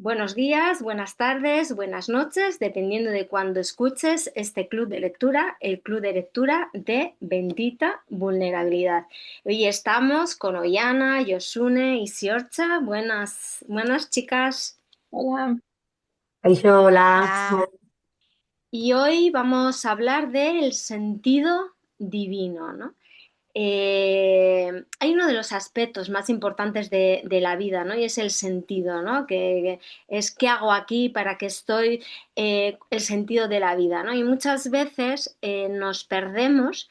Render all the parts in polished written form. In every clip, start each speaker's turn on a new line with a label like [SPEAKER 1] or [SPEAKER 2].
[SPEAKER 1] Buenos días, buenas tardes, buenas noches, dependiendo de cuándo escuches este club de lectura, el club de lectura de Bendita Vulnerabilidad. Hoy estamos con Ollana, Yosune y Siorcha. Buenas chicas.
[SPEAKER 2] Hola.
[SPEAKER 3] Aisho, hola.
[SPEAKER 2] Hola.
[SPEAKER 1] Y hoy vamos a hablar del sentido divino, ¿no? Hay uno de los aspectos más importantes de la vida, ¿no? Y es el sentido, ¿no? Que es qué hago aquí, para qué estoy, el sentido de la vida, ¿no? Y muchas veces nos perdemos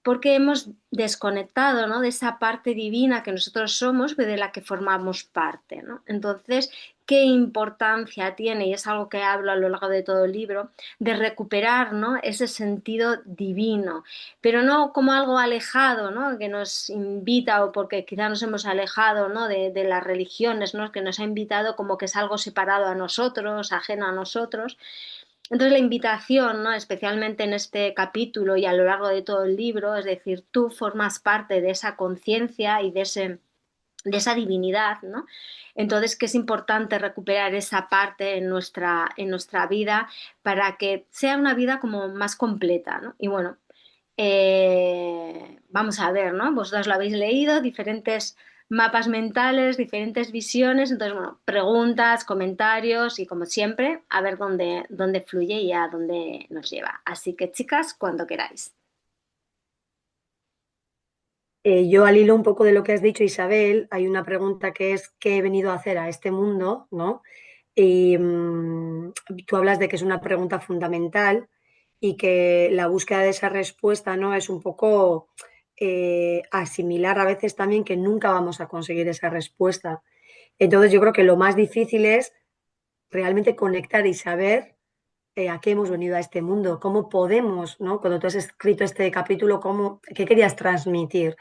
[SPEAKER 1] porque hemos desconectado, ¿no?, de esa parte divina que nosotros somos, de la que formamos parte, ¿no? Entonces, ¿qué importancia tiene? Y es algo que hablo a lo largo de todo el libro, de recuperar, ¿no?, ese sentido divino, pero no como algo alejado, ¿no?, que nos invita, o porque quizá nos hemos alejado, ¿no?, de las religiones, ¿no?, que nos ha invitado como que es algo separado a nosotros, ajeno a nosotros. Entonces la invitación, ¿no?, especialmente en este capítulo y a lo largo de todo el libro, es decir, tú formas parte de esa conciencia y de esa divinidad, ¿no? Entonces, que es importante recuperar esa parte en nuestra vida para que sea una vida como más completa, ¿no? Y bueno, vamos a ver, ¿no? Vosotros lo habéis leído, diferentes mapas mentales, diferentes visiones, entonces, bueno, preguntas, comentarios y como siempre, a ver dónde fluye y a dónde nos lleva. Así que, chicas, cuando queráis.
[SPEAKER 3] Yo al hilo un poco de lo que has dicho, Isabel, hay una pregunta que es ¿qué he venido a hacer a este mundo? ¿No? Y tú hablas de que es una pregunta fundamental y que la búsqueda de esa respuesta, ¿no?, es un poco asimilar a veces también que nunca vamos a conseguir esa respuesta. Entonces yo creo que lo más difícil es realmente conectar y saber a qué hemos venido a este mundo, cómo podemos, ¿no? Cuando tú has escrito este capítulo, qué querías transmitir.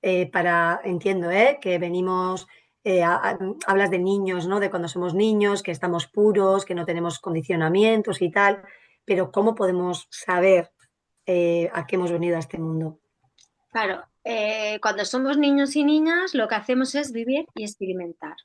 [SPEAKER 3] Entiendo, que venimos, hablas de niños, ¿no? De cuando somos niños, que estamos puros, que no tenemos condicionamientos y tal, pero ¿cómo podemos saber a qué hemos venido a este mundo?
[SPEAKER 1] Claro, cuando somos niños y niñas, lo que hacemos es vivir y experimentar.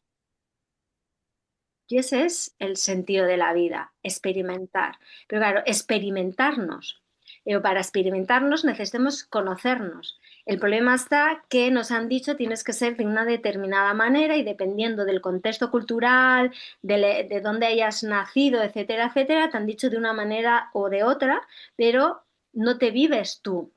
[SPEAKER 1] Y ese es el sentido de la vida, experimentar. Pero claro, experimentarnos. Pero para experimentarnos necesitamos conocernos. El problema está que nos han dicho tienes que ser de una determinada manera y dependiendo del contexto cultural, de dónde hayas nacido, etcétera, etcétera, te han dicho de una manera o de otra, pero no te vives tú,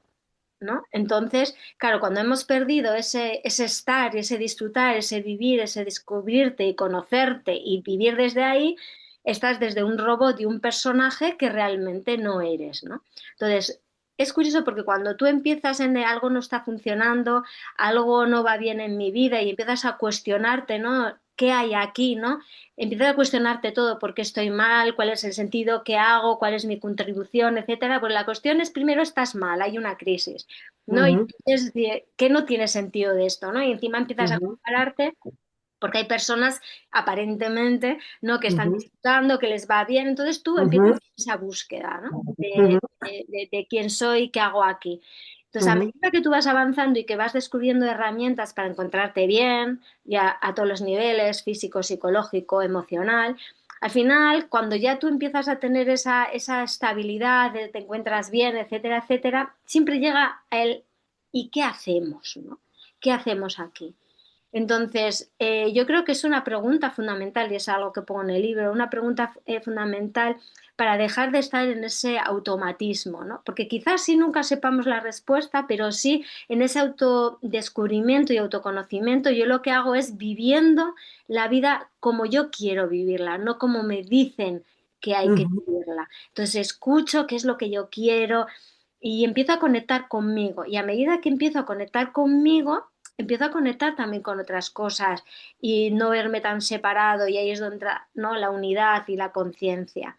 [SPEAKER 1] ¿no? Entonces, claro, cuando hemos perdido ese estar, ese disfrutar, ese vivir, ese descubrirte y conocerte y vivir desde ahí, estás desde un robot y un personaje que realmente no eres, ¿no? Entonces, es curioso porque cuando tú empiezas en algo no está funcionando, algo no va bien en mi vida y empiezas a cuestionarte, ¿no? ¿Qué hay aquí, no? Empiezas a cuestionarte todo, por qué estoy mal, cuál es el sentido, qué hago, cuál es mi contribución, etcétera. Pues la cuestión es, primero estás mal, hay una crisis, ¿no? Y
[SPEAKER 3] Ujú,
[SPEAKER 1] es decir, ¿qué no tiene sentido de esto, no? Y encima empiezas a
[SPEAKER 3] ujú,
[SPEAKER 1] compararte porque hay personas aparentemente, ¿no?, que están
[SPEAKER 3] ujú,
[SPEAKER 1] disfrutando, que les va bien, entonces tú
[SPEAKER 3] ujú,
[SPEAKER 1] empiezas esa búsqueda, ¿no?,
[SPEAKER 3] ujú,
[SPEAKER 1] de quién soy, qué hago aquí. Entonces, a
[SPEAKER 3] ujú,
[SPEAKER 1] medida que tú vas avanzando y que vas descubriendo herramientas para encontrarte bien, ya a todos los niveles, físico, psicológico, emocional, al final, cuando ya tú empiezas a tener esa estabilidad, te encuentras bien, etcétera, etcétera, siempre llega el ¿y qué hacemos, no? ¿Qué hacemos aquí? Entonces, yo creo que es una pregunta fundamental, y es algo que pongo en el libro, una pregunta fundamental para dejar de estar en ese automatismo, ¿no? Porque quizás sí nunca sepamos la respuesta, pero sí en ese autodescubrimiento y autoconocimiento, yo lo que hago es viviendo la vida como yo quiero vivirla, no como me dicen que hay que
[SPEAKER 3] ujú,
[SPEAKER 1] vivirla. Entonces, escucho qué es lo que yo quiero y empiezo a conectar conmigo. Y a medida que empiezo a conectar conmigo, empiezo a conectar también con otras cosas y no verme tan separado, y ahí es donde entra, ¿no?, la unidad y la conciencia.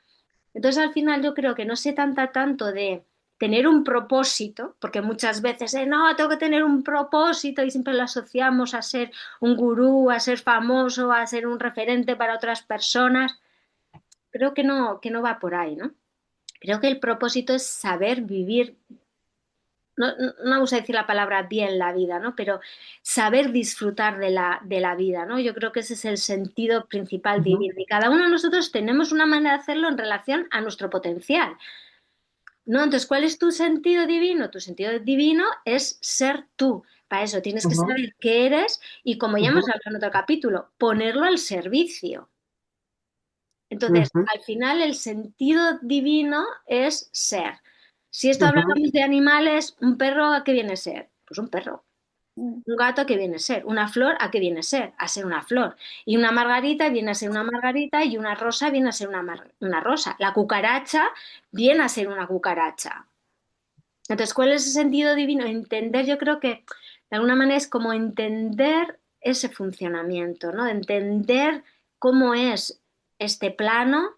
[SPEAKER 1] Entonces al final yo creo que no se trata tanto de tener un propósito, porque muchas veces, no, tengo que tener un propósito y siempre lo asociamos a ser un gurú, a ser famoso, a ser un referente para otras personas. Creo que no va por ahí, ¿no? Creo que el propósito es saber vivir no vamos a decir la palabra bien la vida, ¿no? Pero saber disfrutar de la vida, ¿no? Yo creo que ese es el sentido principal
[SPEAKER 3] Ujú,
[SPEAKER 1] divino. Y cada uno de nosotros tenemos una manera de hacerlo en relación a nuestro potencial, ¿no? Entonces, ¿cuál es tu sentido divino? Tu sentido divino es ser tú. Para eso tienes que
[SPEAKER 3] ujú,
[SPEAKER 1] saber qué eres y, como ya hemos
[SPEAKER 3] ujú,
[SPEAKER 1] hablado en otro capítulo, ponerlo al servicio. Entonces,
[SPEAKER 3] ujú,
[SPEAKER 1] al final, el sentido divino es ser. Si esto
[SPEAKER 3] ujú,
[SPEAKER 1] hablamos de animales, ¿un perro a qué viene a ser? Pues un perro. Un gato a qué viene a ser, una flor a qué viene a ser, a ser una flor. Y una margarita viene a ser una margarita y una rosa viene a ser una rosa. La cucaracha viene a ser una cucaracha. Entonces, ¿cuál es el sentido divino? Entender, yo creo que de alguna manera es como entender ese funcionamiento, ¿no? Entender cómo es este plano,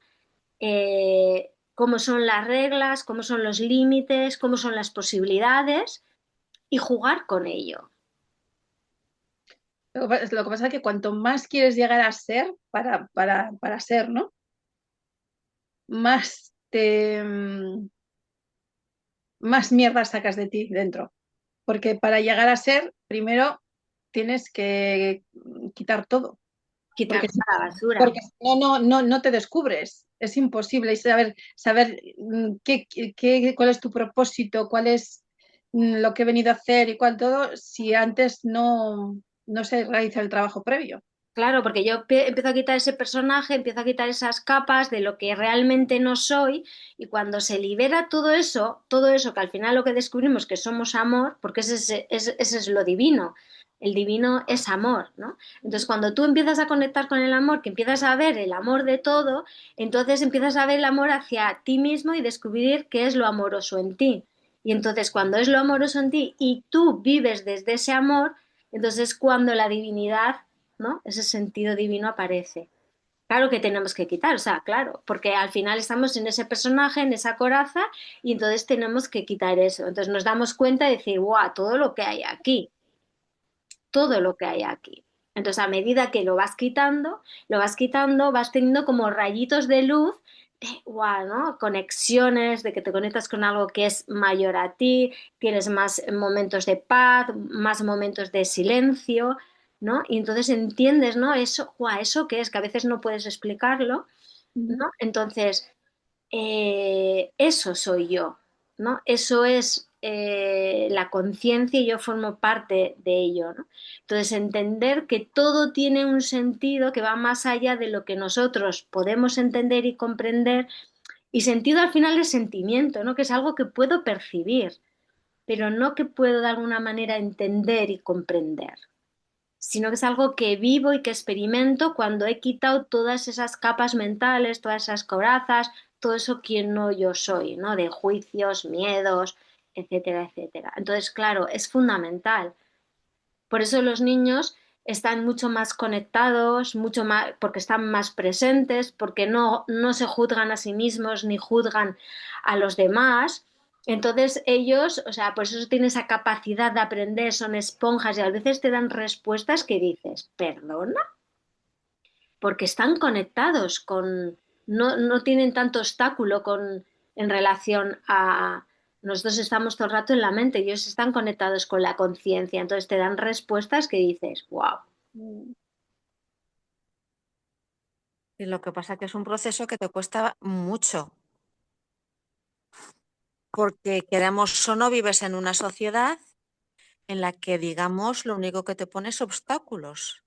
[SPEAKER 1] cómo son las reglas, cómo son los límites, cómo son las posibilidades y jugar con ello.
[SPEAKER 2] Lo que pasa es que cuanto más quieres llegar a ser para ser, ¿no? Más más mierda sacas de ti dentro. Porque para llegar a ser, primero tienes que quitar todo.
[SPEAKER 1] Quitar
[SPEAKER 2] Porque
[SPEAKER 1] toda la basura.
[SPEAKER 2] porque si no te descubres. Es imposible. Y saber cuál es tu propósito, cuál es lo que he venido a hacer y cuál todo, si antes no se realiza el trabajo previo.
[SPEAKER 1] Claro, porque yo empiezo a quitar ese personaje, empiezo a quitar esas capas de lo que realmente no soy, y cuando se libera todo eso que al final lo que descubrimos que somos amor, porque ese es lo divino. El divino es amor, ¿no? Entonces, cuando tú empiezas a conectar con el amor, que empiezas a ver el amor de todo, entonces empiezas a ver el amor hacia ti mismo y descubrir qué es lo amoroso en ti. Y entonces, cuando es lo amoroso en ti y tú vives desde ese amor, entonces es cuando la divinidad, ¿no? Ese sentido divino aparece. Claro que tenemos que quitar, o sea, claro, porque al final estamos en ese personaje, en esa coraza, y entonces tenemos que quitar eso. Entonces nos damos cuenta y decir, guau, todo lo que hay aquí, todo lo que hay aquí. Entonces, a medida que lo vas quitando, vas teniendo como rayitos de luz de, guau, ¿no? Conexiones, de que te conectas con algo que es mayor a ti, tienes más momentos de paz, más momentos de silencio, ¿no? Y entonces entiendes, ¿no? Eso, guau, eso que es, que a veces no puedes explicarlo, ¿no? Entonces, eso soy yo, ¿no? Eso es la conciencia y yo formo parte de ello, ¿no? Entonces, entender que todo tiene un sentido que va más allá de lo que nosotros podemos entender y comprender, y sentido al final es sentimiento, ¿no? Que es algo que puedo percibir, pero no que puedo de alguna manera entender y comprender, sino que es algo que vivo y que experimento cuando he quitado todas esas capas mentales, todas esas corazas, todo eso que no yo soy, ¿no? De juicios, miedos, etcétera, etcétera. Entonces, claro, es fundamental. Por eso los niños están mucho más conectados, mucho más, porque están más presentes, porque no se juzgan a sí mismos ni juzgan a los demás. Entonces ellos, o sea, por eso tienen esa capacidad de aprender, son esponjas y a veces te dan respuestas que dices, perdona, porque están conectados con, no tienen tanto obstáculo en relación a, nosotros estamos todo el rato en la mente, ellos están conectados con la conciencia, entonces te dan respuestas que dices, wow.
[SPEAKER 4] Y lo que pasa que es un proceso que te cuesta mucho, porque queramos o no vives en una sociedad en la que, digamos, lo único que te pone es obstáculos.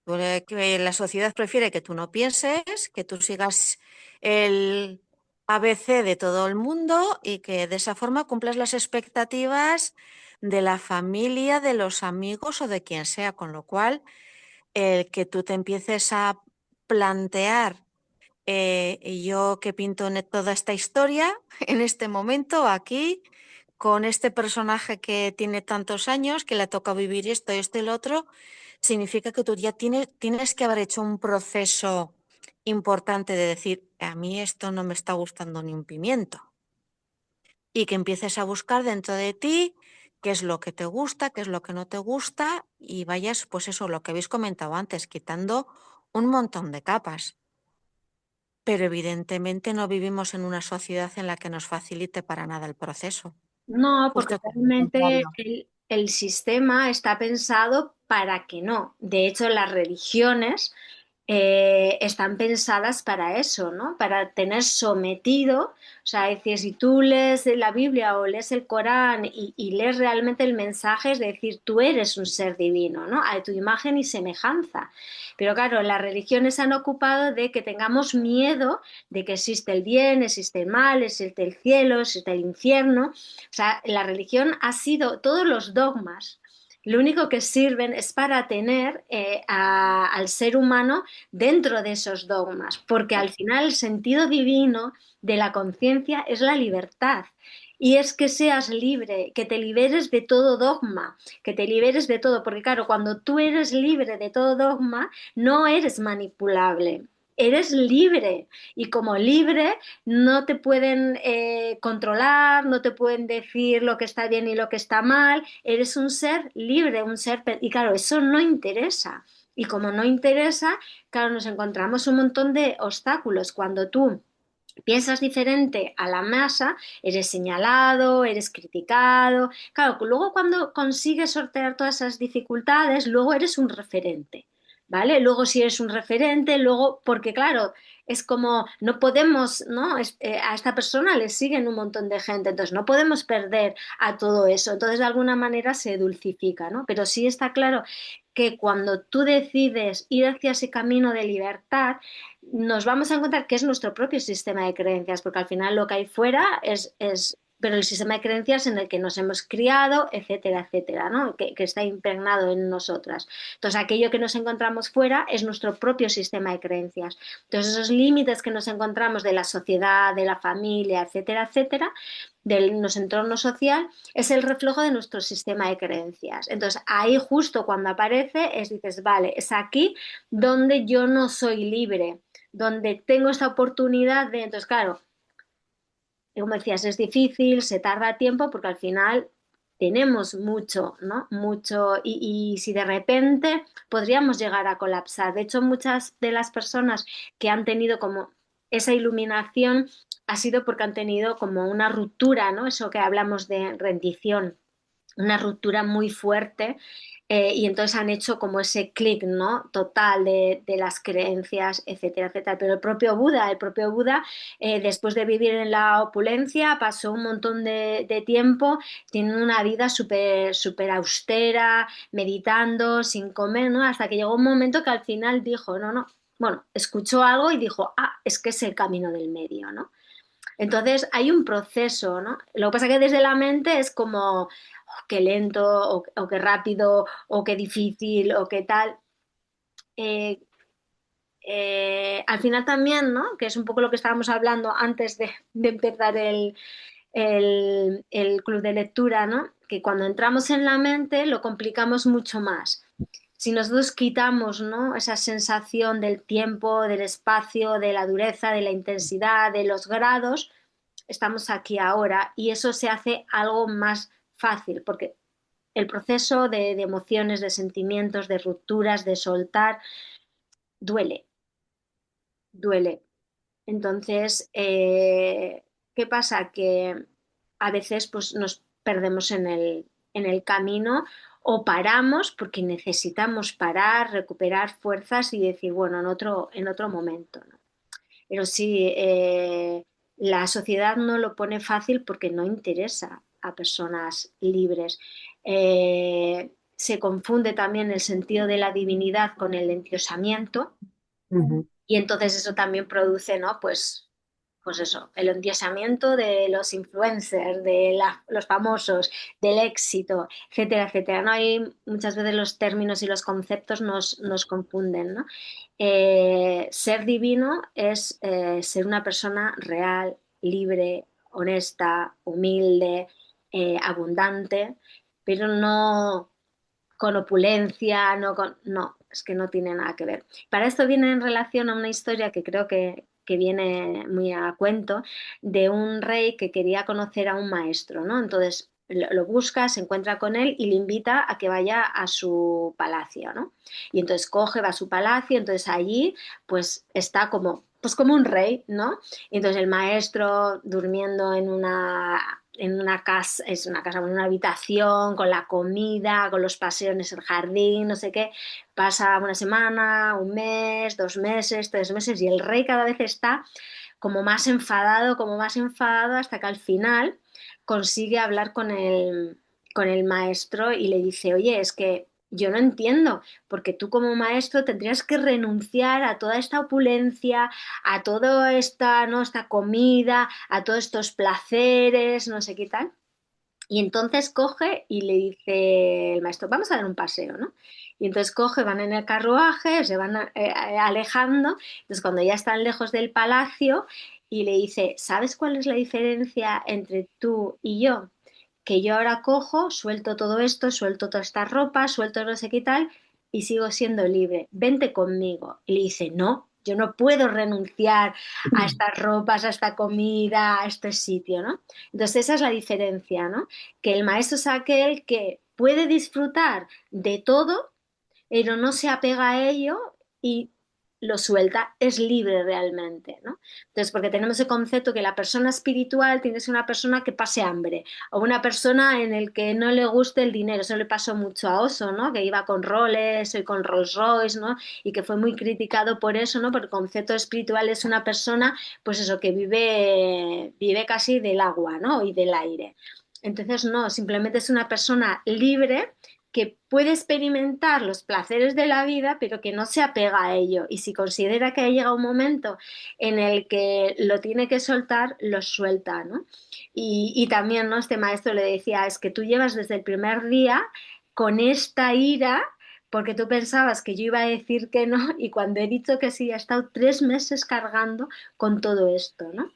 [SPEAKER 4] Que la sociedad prefiere que tú no pienses, que tú sigas el ABC de todo el mundo y que de esa forma cumplas las expectativas de la familia, de los amigos o de quien sea, con lo cual el que tú te empieces a plantear yo que pinto en toda esta historia, en este momento, aquí, con este personaje que tiene tantos años, que le toca vivir esto, esto y lo otro, significa que tú ya tienes que haber hecho un proceso importante de decir, a mí esto no me está gustando ni un pimiento. Y que empieces a buscar dentro de ti qué es lo que te gusta, qué es lo que no te gusta, y vayas, pues eso, lo que habéis comentado antes, quitando un montón de capas. Pero evidentemente no vivimos en una sociedad en la que nos facilite para nada el proceso.
[SPEAKER 1] No, porque
[SPEAKER 4] Justo todo lo
[SPEAKER 1] realmente
[SPEAKER 4] contrario.
[SPEAKER 1] el sistema está pensado para que no. De hecho, las religiones están pensadas para eso, ¿no? Para tener sometido, o sea, es decir, si tú lees la Biblia o lees el Corán y lees realmente el mensaje, es decir, tú eres un ser divino, ¿no? A tu imagen y semejanza. Pero claro, las religiones se han ocupado de que tengamos miedo de que existe el bien, existe el mal, existe el cielo, existe el infierno. O sea, la religión ha sido, todos los dogmas, lo único que sirven es para tener al ser humano dentro de esos dogmas, porque al final el sentido divino de la conciencia es la libertad. Y es que seas libre, que te liberes de todo dogma, que te liberes de todo, porque claro, cuando tú eres libre de todo dogma, no eres manipulable, eres libre. Y como libre, no te pueden controlar, no te pueden decir lo que está bien y lo que está mal, eres un ser libre, un ser... Y claro, eso no interesa. Y como no interesa, claro, nos encontramos un montón de obstáculos. Cuando tú piensas diferente a la masa, eres señalado, eres criticado. Claro, luego cuando consigues sortear todas esas dificultades, luego eres un referente. ¿Vale? Luego si eres un referente, luego, porque claro, es como, no podemos, ¿no? A esta persona le siguen un montón de gente, entonces no podemos perder a todo eso, entonces de alguna manera se dulcifica, ¿no? Pero sí está claro que cuando tú decides ir hacia ese camino de libertad, nos vamos a encontrar que es nuestro propio sistema de creencias, porque al final lo que hay fuera es pero el sistema de creencias en el que nos hemos criado, etcétera, etcétera, ¿no? Que está impregnado en nosotras. Entonces, aquello que nos encontramos fuera es nuestro propio sistema de creencias. Entonces, esos límites que nos encontramos de la sociedad, de la familia, etcétera, etcétera, de nuestro entorno social, es el reflejo de nuestro sistema de creencias. Entonces, ahí justo cuando aparece, dices, vale, es aquí donde yo no soy libre, donde tengo esta oportunidad de, entonces, claro, como decías, es difícil, se tarda tiempo porque al final tenemos mucho, ¿no? Mucho, y si de repente podríamos llegar a colapsar. De hecho, muchas de las personas que han tenido como esa iluminación ha sido porque han tenido como una ruptura, ¿no? Eso que hablamos de rendición, una ruptura muy fuerte y entonces han hecho como ese clic, ¿no? Total de las creencias, etcétera, etcétera. Pero el propio Buda después de vivir en la opulencia, pasó un montón de tiempo teniendo una vida súper súper austera, meditando, sin comer, ¿no? Hasta que llegó un momento que al final dijo, no, no, bueno, escuchó algo y dijo, ah, es que es el camino del medio, ¿no? Entonces hay un proceso, ¿no? Lo que pasa es que desde la mente es como, oh, qué lento, o qué rápido, o qué difícil, o qué tal. Eh, Al final también, ¿no? Que es un poco lo que estábamos hablando antes de empezar el club de lectura, ¿no? Que cuando entramos en la mente lo complicamos mucho más. Si nosotros quitamos, ¿no? Esa sensación del tiempo, del espacio, de la dureza, de la intensidad, de los grados, estamos aquí ahora y eso se hace algo más fácil porque el proceso de emociones, de sentimientos, de rupturas, de soltar, duele, duele. Entonces, ¿qué pasa? Que a veces pues, nos perdemos en el camino o paramos porque necesitamos parar, recuperar fuerzas y decir, bueno, en otro momento, ¿no? Pero sí, la sociedad no lo pone fácil porque no interesa a personas libres. Se confunde también el sentido de la divinidad con el endiosamiento
[SPEAKER 3] Ujú.
[SPEAKER 1] y entonces eso también produce, ¿no? Pues eso, el endiosamiento de los influencers, los famosos, del éxito, etcétera, etcétera. ¿No? Hay muchas veces los términos y los conceptos nos confunden, ¿no? Ser divino es ser una persona real, libre, honesta, humilde, abundante, pero no con opulencia, no, es que no tiene nada que ver. Para esto viene en relación a una historia que creo que viene muy a cuento de un rey que quería conocer a un maestro, ¿no? Entonces lo busca, se encuentra con él y le invita a que vaya a su palacio, ¿no? Y entonces coge, va a su palacio, entonces allí pues está como, pues como un rey, ¿no? Y entonces el maestro durmiendo en una casa, es una casa, en una habitación, con la comida, con los paseos en el jardín, no sé qué. Pasa una semana, un mes, 2 meses, 3 meses, y el rey cada vez está como más enfadado, hasta que al final consigue hablar con el maestro y le dice, oye, es que yo no entiendo, porque tú como maestro tendrías que renunciar a toda esta opulencia, a toda esta, ¿no? esta comida, a todos estos placeres, no sé qué tal. Y entonces coge y le dice el maestro, vamos a dar un paseo, ¿no? Y entonces coge, van en el carruaje, se van alejando. Entonces cuando ya están lejos del palacio y le dice, ¿sabes cuál es la diferencia entre tú y yo? Que yo ahora cojo, suelto todo esto, suelto toda esta ropa, suelto no sé qué tal y sigo siendo libre. Vente conmigo. Y le dice, no, yo no puedo renunciar a estas ropas, a esta comida, a este sitio, ¿no? Entonces esa es la diferencia, ¿no? Que el maestro es aquel que puede disfrutar de todo, pero no se apega a ello y lo suelta, es libre realmente, ¿no? Entonces, porque tenemos el concepto que la persona espiritual tiene que ser una persona que pase hambre, o una persona en el que no le guste el dinero. Eso le pasó mucho a Oso, ¿no? Que iba con Rolex y con Rolls Royce, ¿no? Y que fue muy criticado por eso, ¿no? Porque el concepto espiritual es una persona, pues eso, que vive casi del agua, ¿no? Y del aire. Entonces, no, simplemente es una persona libre que puede experimentar los placeres de la vida, pero que no se apega a ello. Y si considera que ha llegado un momento en el que lo tiene que soltar, lo suelta, ¿no? Y también, ¿no? Este maestro le decía, es que tú llevas desde el primer día con esta ira porque tú pensabas que yo iba a decir que no y cuando he dicho que sí, ha estado 3 meses cargando con todo esto, ¿no?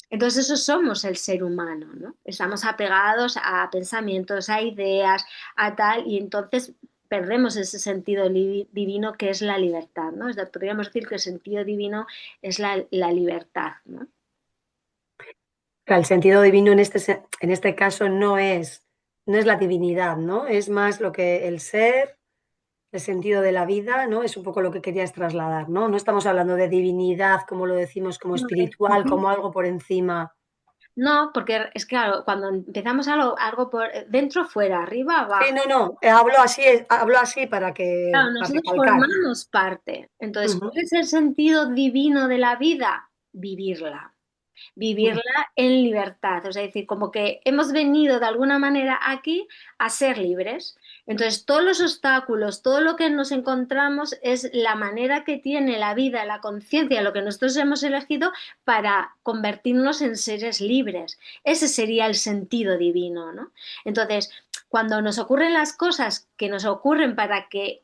[SPEAKER 1] Entonces eso somos el ser humano, ¿no? Estamos apegados a pensamientos, a ideas, a tal, y entonces perdemos ese sentido divino que es la libertad, ¿no? Podríamos decir que el sentido divino es la libertad, ¿no?
[SPEAKER 3] El sentido divino en este caso no es la divinidad, ¿no? Es más lo que el ser, el sentido de la vida, ¿no? Es un poco lo que querías trasladar, ¿no? No estamos hablando de divinidad, como lo decimos, como
[SPEAKER 1] No,
[SPEAKER 3] espiritual, como algo por encima.
[SPEAKER 1] no, porque es claro, cuando empezamos algo por dentro, fuera, arriba,
[SPEAKER 3] Sí,
[SPEAKER 1] abajo.
[SPEAKER 3] no, hablo así
[SPEAKER 1] Claro,
[SPEAKER 3] para
[SPEAKER 1] nosotros
[SPEAKER 3] recalcar.
[SPEAKER 1] formamos parte. Entonces,
[SPEAKER 3] Ujú.
[SPEAKER 1] ¿cuál es el sentido divino de la vida? Vivirla. Vivirla en libertad, o sea, es decir, como que hemos venido de alguna manera aquí a ser libres. Entonces, todos los obstáculos, todo lo que nos encontramos es la manera que tiene la vida, la conciencia, lo que nosotros hemos elegido para convertirnos en seres libres. Ese sería el sentido divino, ¿no? Entonces, cuando nos ocurren las cosas que nos ocurren para que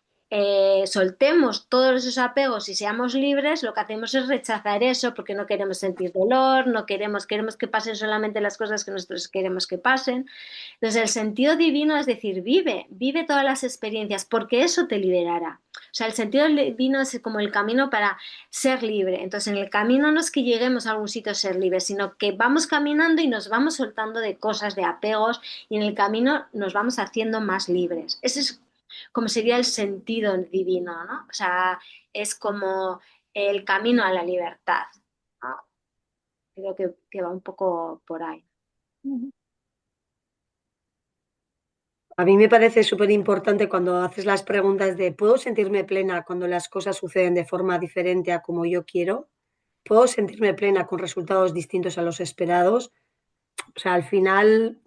[SPEAKER 1] soltemos todos esos apegos y seamos libres, lo que hacemos es rechazar eso porque no queremos sentir dolor, no queremos que pasen solamente las cosas que nosotros queremos que pasen. Entonces, el sentido divino es decir, vive todas las experiencias porque eso te liberará. O sea, el sentido divino es como el camino para ser libre. Entonces, en el camino no es que lleguemos a algún sitio a ser libres, sino que vamos caminando y nos vamos soltando de cosas, de apegos, y en el camino nos vamos haciendo más libres. Ese es como sería el sentido divino, ¿no? O sea, es como el camino a la libertad, ¿no? Creo que va un poco por ahí.
[SPEAKER 3] A mí me parece súper importante cuando haces las preguntas de ¿puedo sentirme plena cuando las cosas suceden de forma diferente a como yo quiero? ¿Puedo sentirme plena con resultados distintos a los esperados? O sea, al final,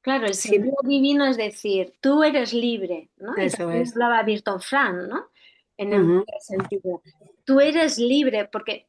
[SPEAKER 1] Claro, el
[SPEAKER 3] sí,
[SPEAKER 1] sentido divino es decir, tú eres libre, ¿no? Y
[SPEAKER 3] eso
[SPEAKER 1] también
[SPEAKER 3] es.
[SPEAKER 1] hablaba Virton Frank, ¿no? En el
[SPEAKER 3] Ujú,
[SPEAKER 1] sentido. Tú eres libre porque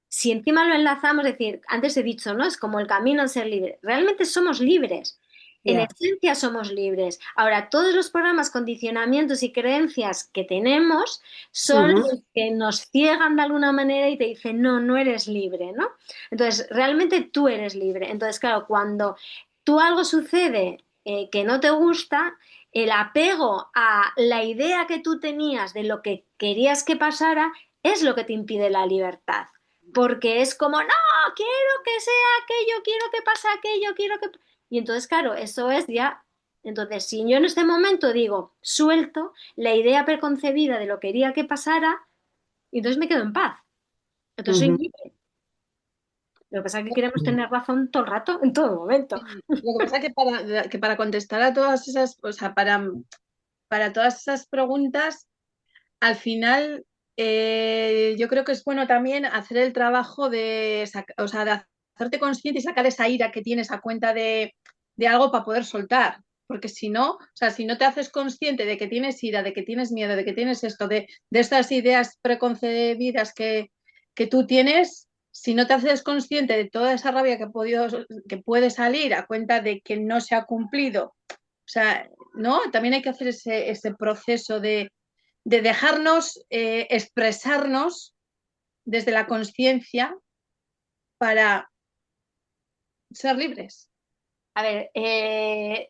[SPEAKER 1] si encima lo enlazamos, es decir, antes he dicho, ¿no? Es como el camino a ser libre. Realmente somos libres. En
[SPEAKER 3] ya.
[SPEAKER 1] esencia somos libres. Ahora, todos los programas, condicionamientos y creencias que tenemos son
[SPEAKER 3] Ujú,
[SPEAKER 1] los que nos ciegan de alguna manera y te dicen, no, no eres libre, ¿no? Entonces, realmente tú eres libre. Entonces, claro, cuando tú algo sucede que no te gusta, el apego a la idea que tú tenías de lo que querías que pasara es lo que te impide la libertad porque es como, no, quiero que sea aquello, quiero que pase aquello, quiero que... Y entonces, claro, eso es ya... Entonces, si yo en este momento digo, suelto la idea preconcebida de lo que quería que pasara, y entonces me quedo en paz. Entonces soy
[SPEAKER 3] ujú.
[SPEAKER 1] libre. Lo que pasa es que queremos tener razón todo el rato, en todo momento.
[SPEAKER 2] Lo que pasa es que para contestar a todas esas, o sea, para todas esas preguntas, al final yo creo que es bueno también hacer el trabajo o sea, de hacerte consciente y sacar esa ira que tienes a cuenta de algo para poder soltar. Porque si no, o sea, si no te haces consciente de que tienes ira, de que tienes miedo, de que tienes esto, de estas ideas preconcebidas que tú tienes, si no te haces consciente de toda esa rabia que puede salir a cuenta de que no se ha cumplido, o sea, ¿no? También hay que hacer ese proceso de dejarnos expresarnos desde la conciencia para ser libres.
[SPEAKER 1] A ver,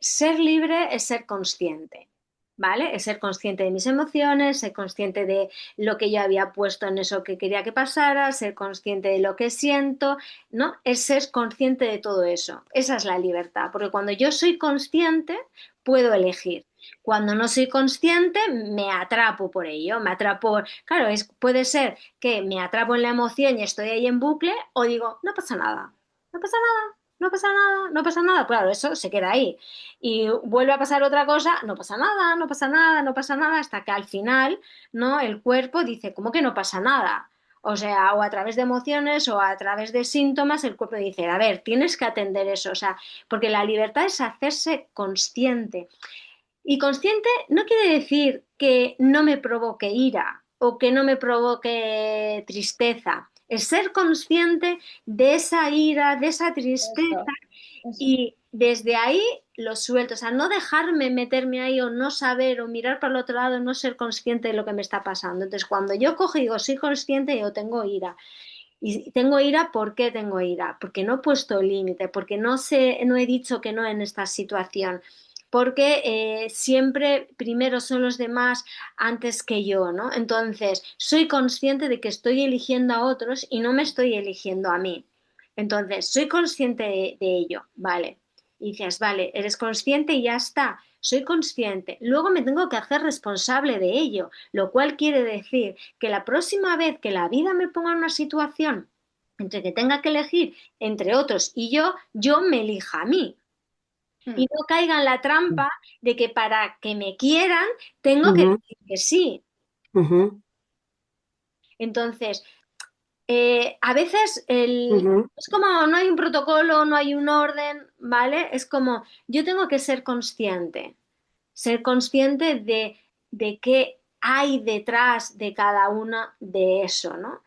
[SPEAKER 1] ser libre es ser consciente, ¿vale? Es ser consciente de mis emociones, ser consciente de lo que yo había puesto en eso que quería que pasara, ser consciente de lo que siento, ¿no? Es ser consciente de todo eso. Esa es la libertad, porque cuando yo soy consciente, puedo elegir. Cuando no soy consciente, me atrapo por ello, me atrapo, claro, puede ser que me atrapo en la emoción y estoy ahí en bucle, o digo, no pasa nada, no pasa nada, no pasa nada, no pasa nada. Claro, eso se queda ahí. Y vuelve a pasar otra cosa, no pasa nada, no pasa nada, no pasa nada, hasta que al final, ¿no? El cuerpo dice, ¿cómo que no pasa nada? O sea, o a través de emociones o a través de síntomas, el cuerpo dice, a ver, tienes que atender eso. O sea, porque la libertad es hacerse consciente. Y consciente no quiere decir que no me provoque ira o que no me provoque tristeza. Es ser consciente de esa ira, de esa tristeza
[SPEAKER 2] Eso, eso.
[SPEAKER 1] y desde ahí lo suelto. O sea, no dejarme meterme ahí o no saber o mirar para el otro lado, no ser consciente de lo que me está pasando. Entonces, cuando yo cojo y digo, soy consciente, yo tengo ira. Y tengo ira, ¿por qué tengo ira? Porque no he puesto límite, porque no sé, no he dicho que no en esta situación, porque siempre primero son los demás antes que yo, ¿no? Entonces, soy consciente de que estoy eligiendo a otros y no me estoy eligiendo a mí. Entonces, soy consciente de ello, ¿vale? Y dices, vale, eres consciente y ya está, soy consciente. Luego me tengo que hacer responsable de ello, lo cual quiere decir que la próxima vez que la vida me ponga en una situación entre que tenga que elegir entre otros y yo me elija a mí y
[SPEAKER 2] Mm.
[SPEAKER 1] no caiga en la trampa de que para que me quieran tengo que
[SPEAKER 3] Ujú,
[SPEAKER 1] decir que sí.
[SPEAKER 3] ujú,
[SPEAKER 1] Entonces, a veces
[SPEAKER 3] ujú,
[SPEAKER 1] es como no hay un protocolo, no hay un orden, ¿vale? Es como yo tengo que ser consciente de qué hay detrás de cada una de eso, ¿no?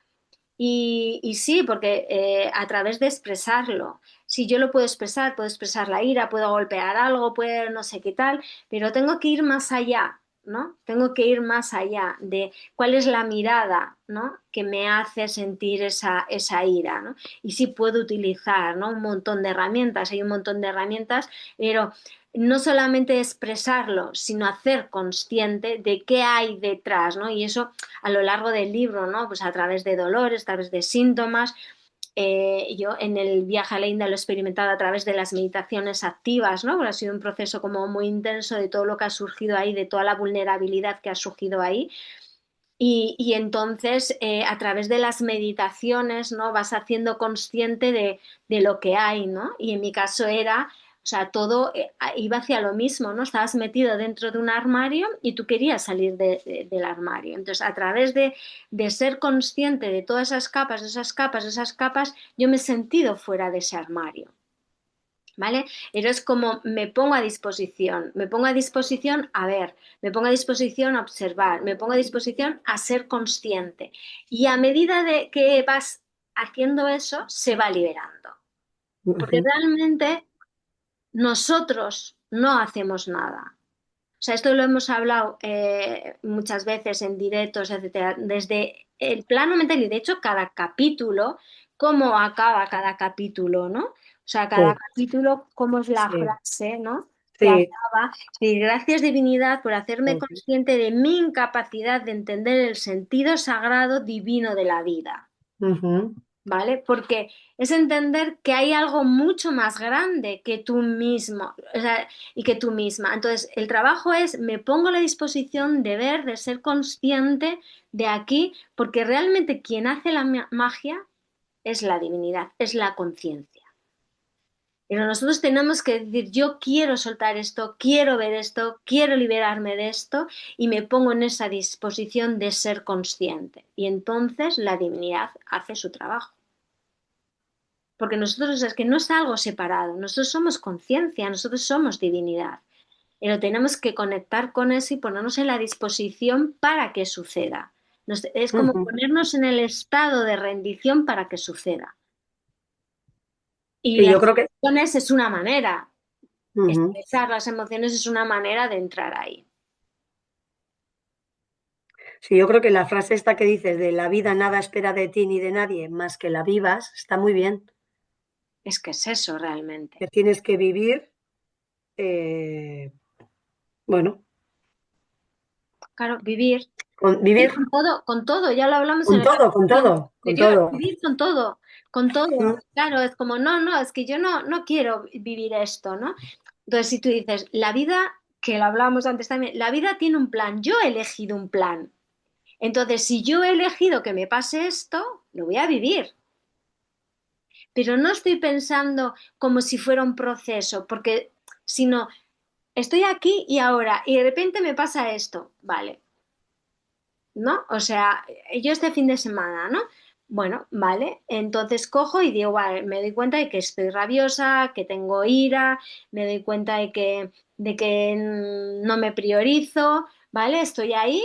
[SPEAKER 1] Y sí, porque a través de expresarlo, si yo lo puedo expresar la ira, puedo golpear algo, puedo no sé qué tal, pero tengo que ir más allá, ¿no? Tengo que ir más allá de cuál es la mirada, ¿no? Que me hace sentir esa ira, ¿no? Y sí puedo utilizar, ¿no? Un montón de herramientas, hay un montón de herramientas, pero no solamente expresarlo, sino hacer consciente de qué hay detrás, ¿no? Y eso a lo largo del libro, ¿no? Pues a través de dolores, a través de síntomas. Yo en el viaje a la India lo he experimentado a través de las meditaciones activas, ¿no? Porque ha sido un proceso como muy intenso de todo lo que ha surgido ahí, de toda la vulnerabilidad que ha surgido ahí. Y entonces, a través de las meditaciones, ¿no? Vas haciendo consciente de lo que hay, ¿no? Y en mi caso era, o sea, todo iba hacia lo mismo, ¿no? Estabas metido dentro de un armario y tú querías salir del armario. Entonces, a través de ser consciente de todas esas capas, de esas capas, de esas capas, yo me he sentido fuera de ese armario. ¿Vale? Pero es como me pongo a disposición a ver, me pongo a disposición a observar, me pongo a disposición a ser consciente. Y a medida de que vas haciendo eso, se va liberando. Porque
[SPEAKER 3] ujú.
[SPEAKER 1] realmente nosotros no hacemos nada. O sea, esto lo hemos hablado muchas veces en directos, etcétera, desde el plano mental y de hecho cada capítulo, cómo acaba cada capítulo, ¿no? O sea, cada
[SPEAKER 3] Sí,
[SPEAKER 1] capítulo, cómo es la
[SPEAKER 3] sí,
[SPEAKER 1] frase, ¿no? Que
[SPEAKER 3] sí,
[SPEAKER 1] acaba. Y gracias divinidad por hacerme
[SPEAKER 3] sí.
[SPEAKER 1] consciente de mi incapacidad de entender el sentido sagrado divino de la vida.
[SPEAKER 3] Ujú,
[SPEAKER 1] ¿Vale? Porque es entender que hay algo mucho más grande que tú mismo, o sea, y que tú misma. Entonces, el trabajo es, me pongo a la disposición de ver, de ser consciente de aquí, porque realmente quien hace la magia es la divinidad, es la conciencia. Pero nosotros tenemos que decir, yo quiero soltar esto, quiero ver esto, quiero liberarme de esto y me pongo en esa disposición de ser consciente. Y entonces la divinidad hace su trabajo. Porque nosotros es que no es algo separado, nosotros somos conciencia, nosotros somos divinidad. Pero tenemos que conectar con eso y ponernos en la disposición para que suceda. Es como ponernos en el estado de rendición para que suceda. Y
[SPEAKER 3] Sí, yo
[SPEAKER 1] las
[SPEAKER 3] creo que
[SPEAKER 1] emociones es una manera,
[SPEAKER 3] ujú.
[SPEAKER 1] expresar las emociones es una manera de entrar ahí.
[SPEAKER 3] Sí, yo creo que la frase esta que dices de la vida nada espera de ti ni de nadie más que la vivas, está muy bien.
[SPEAKER 1] Es que es eso realmente.
[SPEAKER 3] Que tienes que vivir, eh, bueno,
[SPEAKER 1] Claro, vivir.
[SPEAKER 3] vivir
[SPEAKER 1] Vivir con todo, ya lo hablamos en el
[SPEAKER 3] con
[SPEAKER 1] capítulo
[SPEAKER 3] todo, con
[SPEAKER 1] anterior,
[SPEAKER 3] todo.
[SPEAKER 1] vivir con todo.
[SPEAKER 3] Mm,
[SPEAKER 1] Claro, es como, no, es que yo no quiero vivir esto, ¿no? Entonces, si tú dices, la vida, que lo hablábamos antes también, la vida tiene un plan, yo he elegido un plan. Entonces, si yo he elegido que me pase esto, lo voy a vivir. Pero no estoy pensando como si fuera un proceso, porque sino estoy aquí y ahora, y de repente me pasa esto, vale, ¿no? O sea, yo este fin de semana, ¿no? Bueno, vale, entonces cojo y digo, vale, me doy cuenta de que estoy rabiosa, que tengo ira, me doy cuenta de que no me priorizo, ¿vale? Estoy ahí,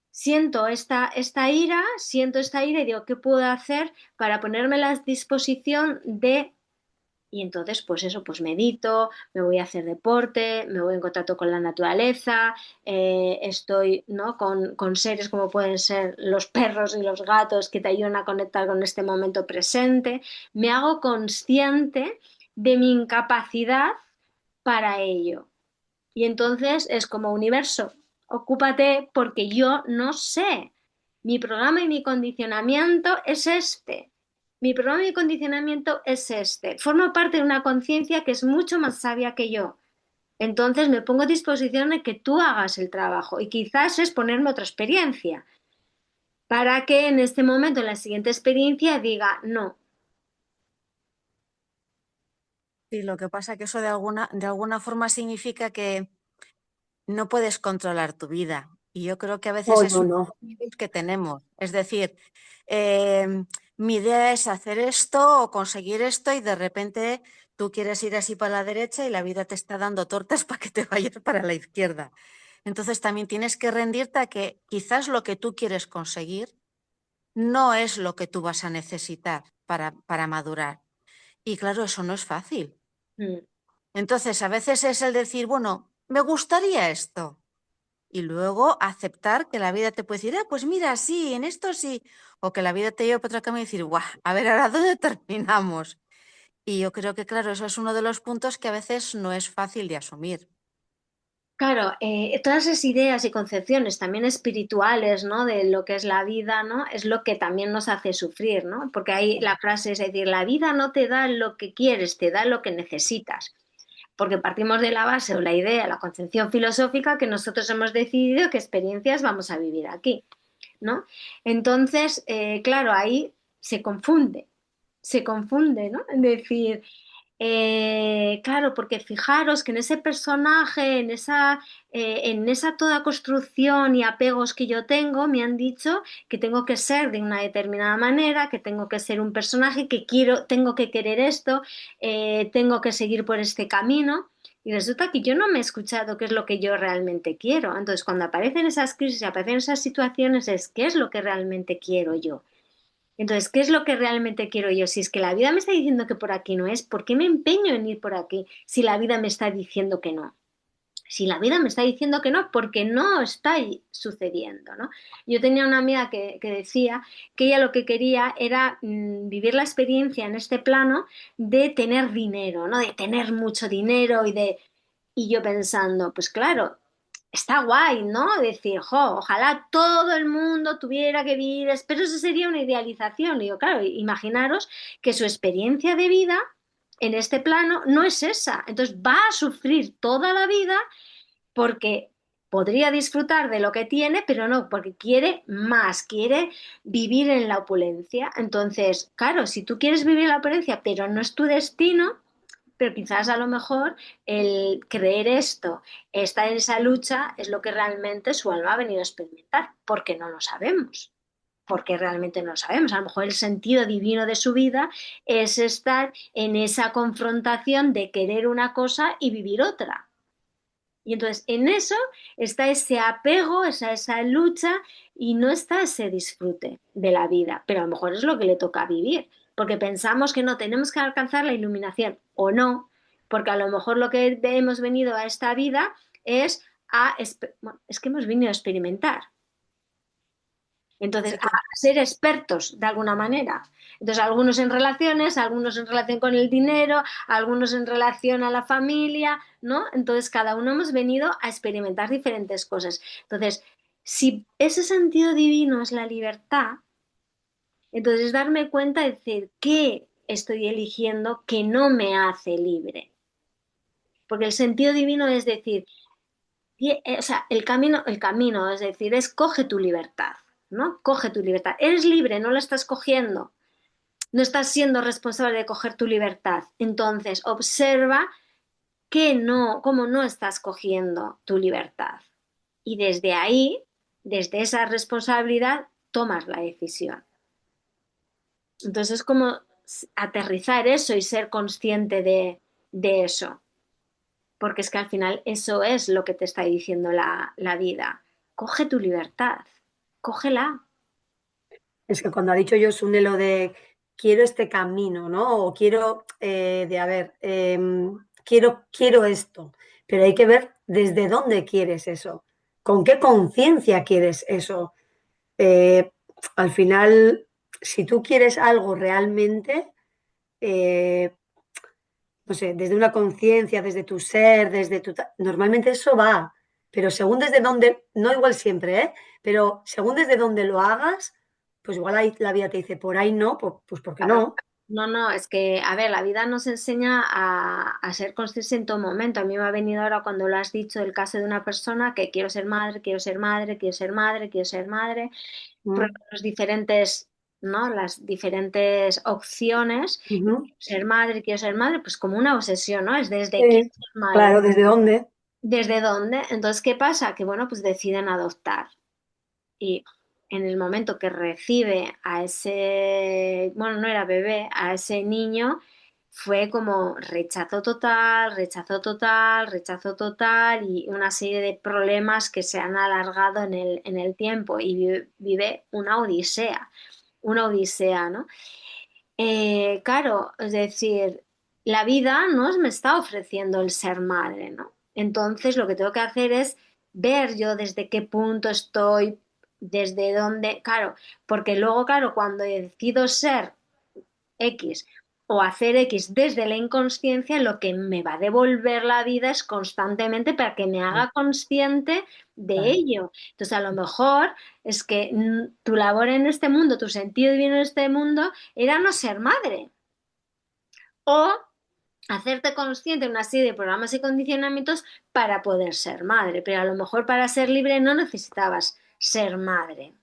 [SPEAKER 1] siento esta ira y digo, ¿qué puedo hacer para ponerme a la disposición de... Y entonces, pues eso, pues medito, me voy a hacer deporte, me voy en contacto con la naturaleza, estoy, ¿no? con seres como pueden ser los perros y los gatos que te ayudan a conectar con este momento presente. Me hago consciente de mi incapacidad para ello. Y entonces es como universo, ocúpate porque yo no sé. Mi programa y mi condicionamiento es este. Mi programa y mi condicionamiento es este. Formo parte de una conciencia que es mucho más sabia que yo. Entonces me pongo a disposición de que tú hagas el trabajo y quizás es ponerme otra experiencia para que en este momento, en la siguiente experiencia, diga no.
[SPEAKER 4] Y lo que pasa que eso de alguna forma significa que no puedes controlar tu vida. Y yo creo que a veces
[SPEAKER 3] oh,
[SPEAKER 4] es
[SPEAKER 3] no,
[SPEAKER 4] un
[SPEAKER 3] no.
[SPEAKER 4] miedo que tenemos. Es decir, mi idea es hacer esto o conseguir esto y de repente tú quieres ir así para la derecha y la vida te está dando tortas para que te vayas para la izquierda. Entonces también tienes que rendirte a que quizás lo que tú quieres conseguir no es lo que tú vas a necesitar para madurar. Y claro, eso no es fácil.
[SPEAKER 1] Mm.
[SPEAKER 4] Entonces, a veces es el decir, bueno, me gustaría esto. Y luego aceptar que la vida te puede decir, ah, pues mira, sí, en esto sí. O que la vida te lleve por otro camino y decir, guau, a ver, ahora dónde terminamos. Y yo creo que, claro, eso es uno de los puntos que a veces no es fácil de asumir.
[SPEAKER 1] Claro, todas esas ideas y concepciones también espirituales, ¿no? De lo que es la vida, ¿no? Es lo que también nos hace sufrir, ¿no? Porque ahí la frase es decir, la vida no te da lo que quieres, te da lo que necesitas. Porque partimos de la base o la idea, la concepción filosófica que nosotros hemos decidido qué experiencias vamos a vivir aquí, ¿no? Entonces, claro, ahí se confunde, ¿no? Es decir, claro, porque fijaros que en ese personaje, en esa toda construcción y apegos que yo tengo, me han dicho que tengo que ser de una determinada manera, que tengo que ser un personaje, que quiero, tengo que querer esto, tengo que seguir por este camino. Y resulta que yo no me he escuchado qué es lo que yo realmente quiero. Entonces, cuando aparecen esas crisis, aparecen esas situaciones, es qué es lo que realmente quiero yo. Entonces, ¿qué es lo que realmente quiero yo? Si es que la vida me está diciendo que por aquí no es, ¿por qué me empeño en ir por aquí si la vida me está diciendo que no? Si la vida me está diciendo que no, porque no está sucediendo, ¿no? Yo tenía una amiga que decía que ella lo que quería era vivir la experiencia en este plano de tener dinero, ¿no? De tener mucho dinero y yo pensando, pues claro, está guay, ¿no? Decir, jo, ojalá todo el mundo tuviera que vivir, pero eso sería una idealización. Digo, claro, imaginaros que su experiencia de vida en este plano no es esa. Entonces va a sufrir toda la vida porque podría disfrutar de lo que tiene, pero no, porque quiere más, quiere vivir en la opulencia. Entonces, claro, si tú quieres vivir en la opulencia, pero no es tu destino, pero quizás a lo mejor el creer esto, estar en esa lucha, es lo que realmente su alma ha venido a experimentar, porque no lo sabemos. Porque realmente no lo sabemos. A lo mejor el sentido divino de su vida es estar en esa confrontación de querer una cosa y vivir otra. Y entonces en eso está ese apego, esa lucha y no está ese disfrute de la vida, pero a lo mejor es lo que le toca vivir, porque pensamos que no tenemos que alcanzar la iluminación o no, porque a lo mejor lo que hemos venido a esta vida es bueno, es que hemos venido a experimentar. Entonces,
[SPEAKER 3] Sí,
[SPEAKER 1] a ser expertos de alguna manera. Entonces, algunos en relaciones, algunos en relación con el dinero, algunos en relación a la familia, ¿no? Entonces, cada uno hemos venido a experimentar diferentes cosas. Entonces, si ese sentido divino es la libertad, entonces es darme cuenta de decir qué estoy eligiendo que no me hace libre. Porque el sentido divino es decir, o sea, el camino, es decir, es coge tu libertad, ¿no? Coge tu libertad. Eres libre, no la estás cogiendo. No estás siendo responsable de coger tu libertad. Entonces, observa cómo no estás cogiendo tu libertad. Y desde ahí, desde esa responsabilidad, tomas la decisión. Entonces, es como aterrizar eso y ser consciente de eso. Porque es que al final eso es lo que te está diciendo la vida. Coge tu libertad, cógela.
[SPEAKER 3] es que cuando ha dicho Josune lo de quiero este camino, ¿no? O quiero, de a ver, quiero esto, pero hay que ver desde dónde quieres eso, con qué conciencia quieres eso. Eh, Al final, si tú quieres algo realmente, eh, no sé, desde una conciencia, desde tu ser, Normalmente eso va, pero según desde dónde, no igual siempre, ¿eh? Pero según desde dónde lo hagas, pues igual ahí la vida te dice, por ahí no, pues ¿por qué no?
[SPEAKER 1] No, no, es que, a ver, la vida nos enseña a ser conscientes en todo momento. A mí me ha venido ahora cuando lo has dicho el caso de una persona que quiero ser madre, quiero ser madre, quiero ser madre, quiero ser madre, prueba
[SPEAKER 3] Mm,
[SPEAKER 1] los diferentes, ¿no? Las diferentes opciones.
[SPEAKER 3] ujú.
[SPEAKER 1] Quiero ser madre, pues como una obsesión, ¿no? Es desde quiero
[SPEAKER 3] Sí,
[SPEAKER 1] ser madre.
[SPEAKER 3] claro, ¿desde dónde?
[SPEAKER 1] ¿Desde dónde? Entonces, ¿qué pasa? Que, bueno, pues deciden adoptar. Y en el momento que recibe a ese, bueno, no era bebé, a ese niño, fue como rechazo total, rechazo total, rechazo total y una serie de problemas que se han alargado en el tiempo y vive una odisea, ¿no? Claro, es decir, la vida no me está ofreciendo el ser madre, ¿no? Entonces lo que tengo que hacer es ver yo desde qué punto estoy, desde dónde, claro, porque luego, claro, cuando decido ser X o hacer X desde la inconsciencia, lo que me va a devolver la vida es constantemente para que me haga consciente de
[SPEAKER 3] Claro.
[SPEAKER 1] ello. Entonces, a lo mejor es que tu labor en este mundo, tu sentido divino en este mundo, era no ser madre o hacerte consciente de una serie de programas y condicionamientos para poder ser madre, pero a lo mejor para ser libre no necesitabas ser madre.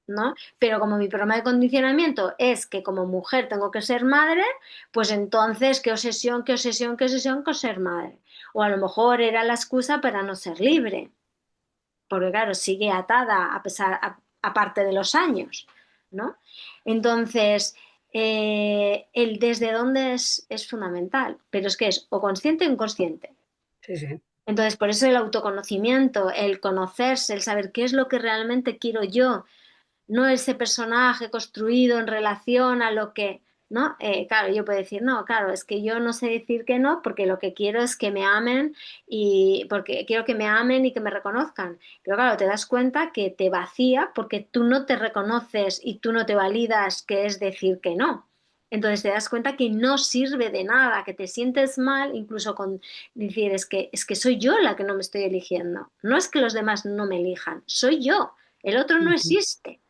[SPEAKER 1] ¿No? Pero como mi programa de condicionamiento es que como mujer tengo que ser madre, pues entonces qué obsesión, qué obsesión, qué obsesión con ser madre. O a lo mejor era la excusa para no ser libre, porque claro, sigue atada a pesar, aparte de los años, ¿no? Entonces, el desde dónde es fundamental, pero es que es o consciente o inconsciente.
[SPEAKER 3] Sí, sí.
[SPEAKER 1] Entonces, por eso el autoconocimiento, el conocerse, el saber qué es lo que realmente quiero yo, no ese personaje construido en relación a lo que, ¿no? Claro, yo puedo decir, no, claro, es que yo no sé decir que no porque lo que quiero es que me amen y porque quiero que me amen y que me reconozcan. Pero claro, te das cuenta que te vacía porque tú no te reconoces y tú no te validas, que es decir que no. Entonces te das cuenta que no sirve de nada, que te sientes mal, incluso con decir, es que soy yo la que no me estoy eligiendo. No es que los demás no me elijan, soy yo. El otro no
[SPEAKER 3] Ujú,
[SPEAKER 1] existe.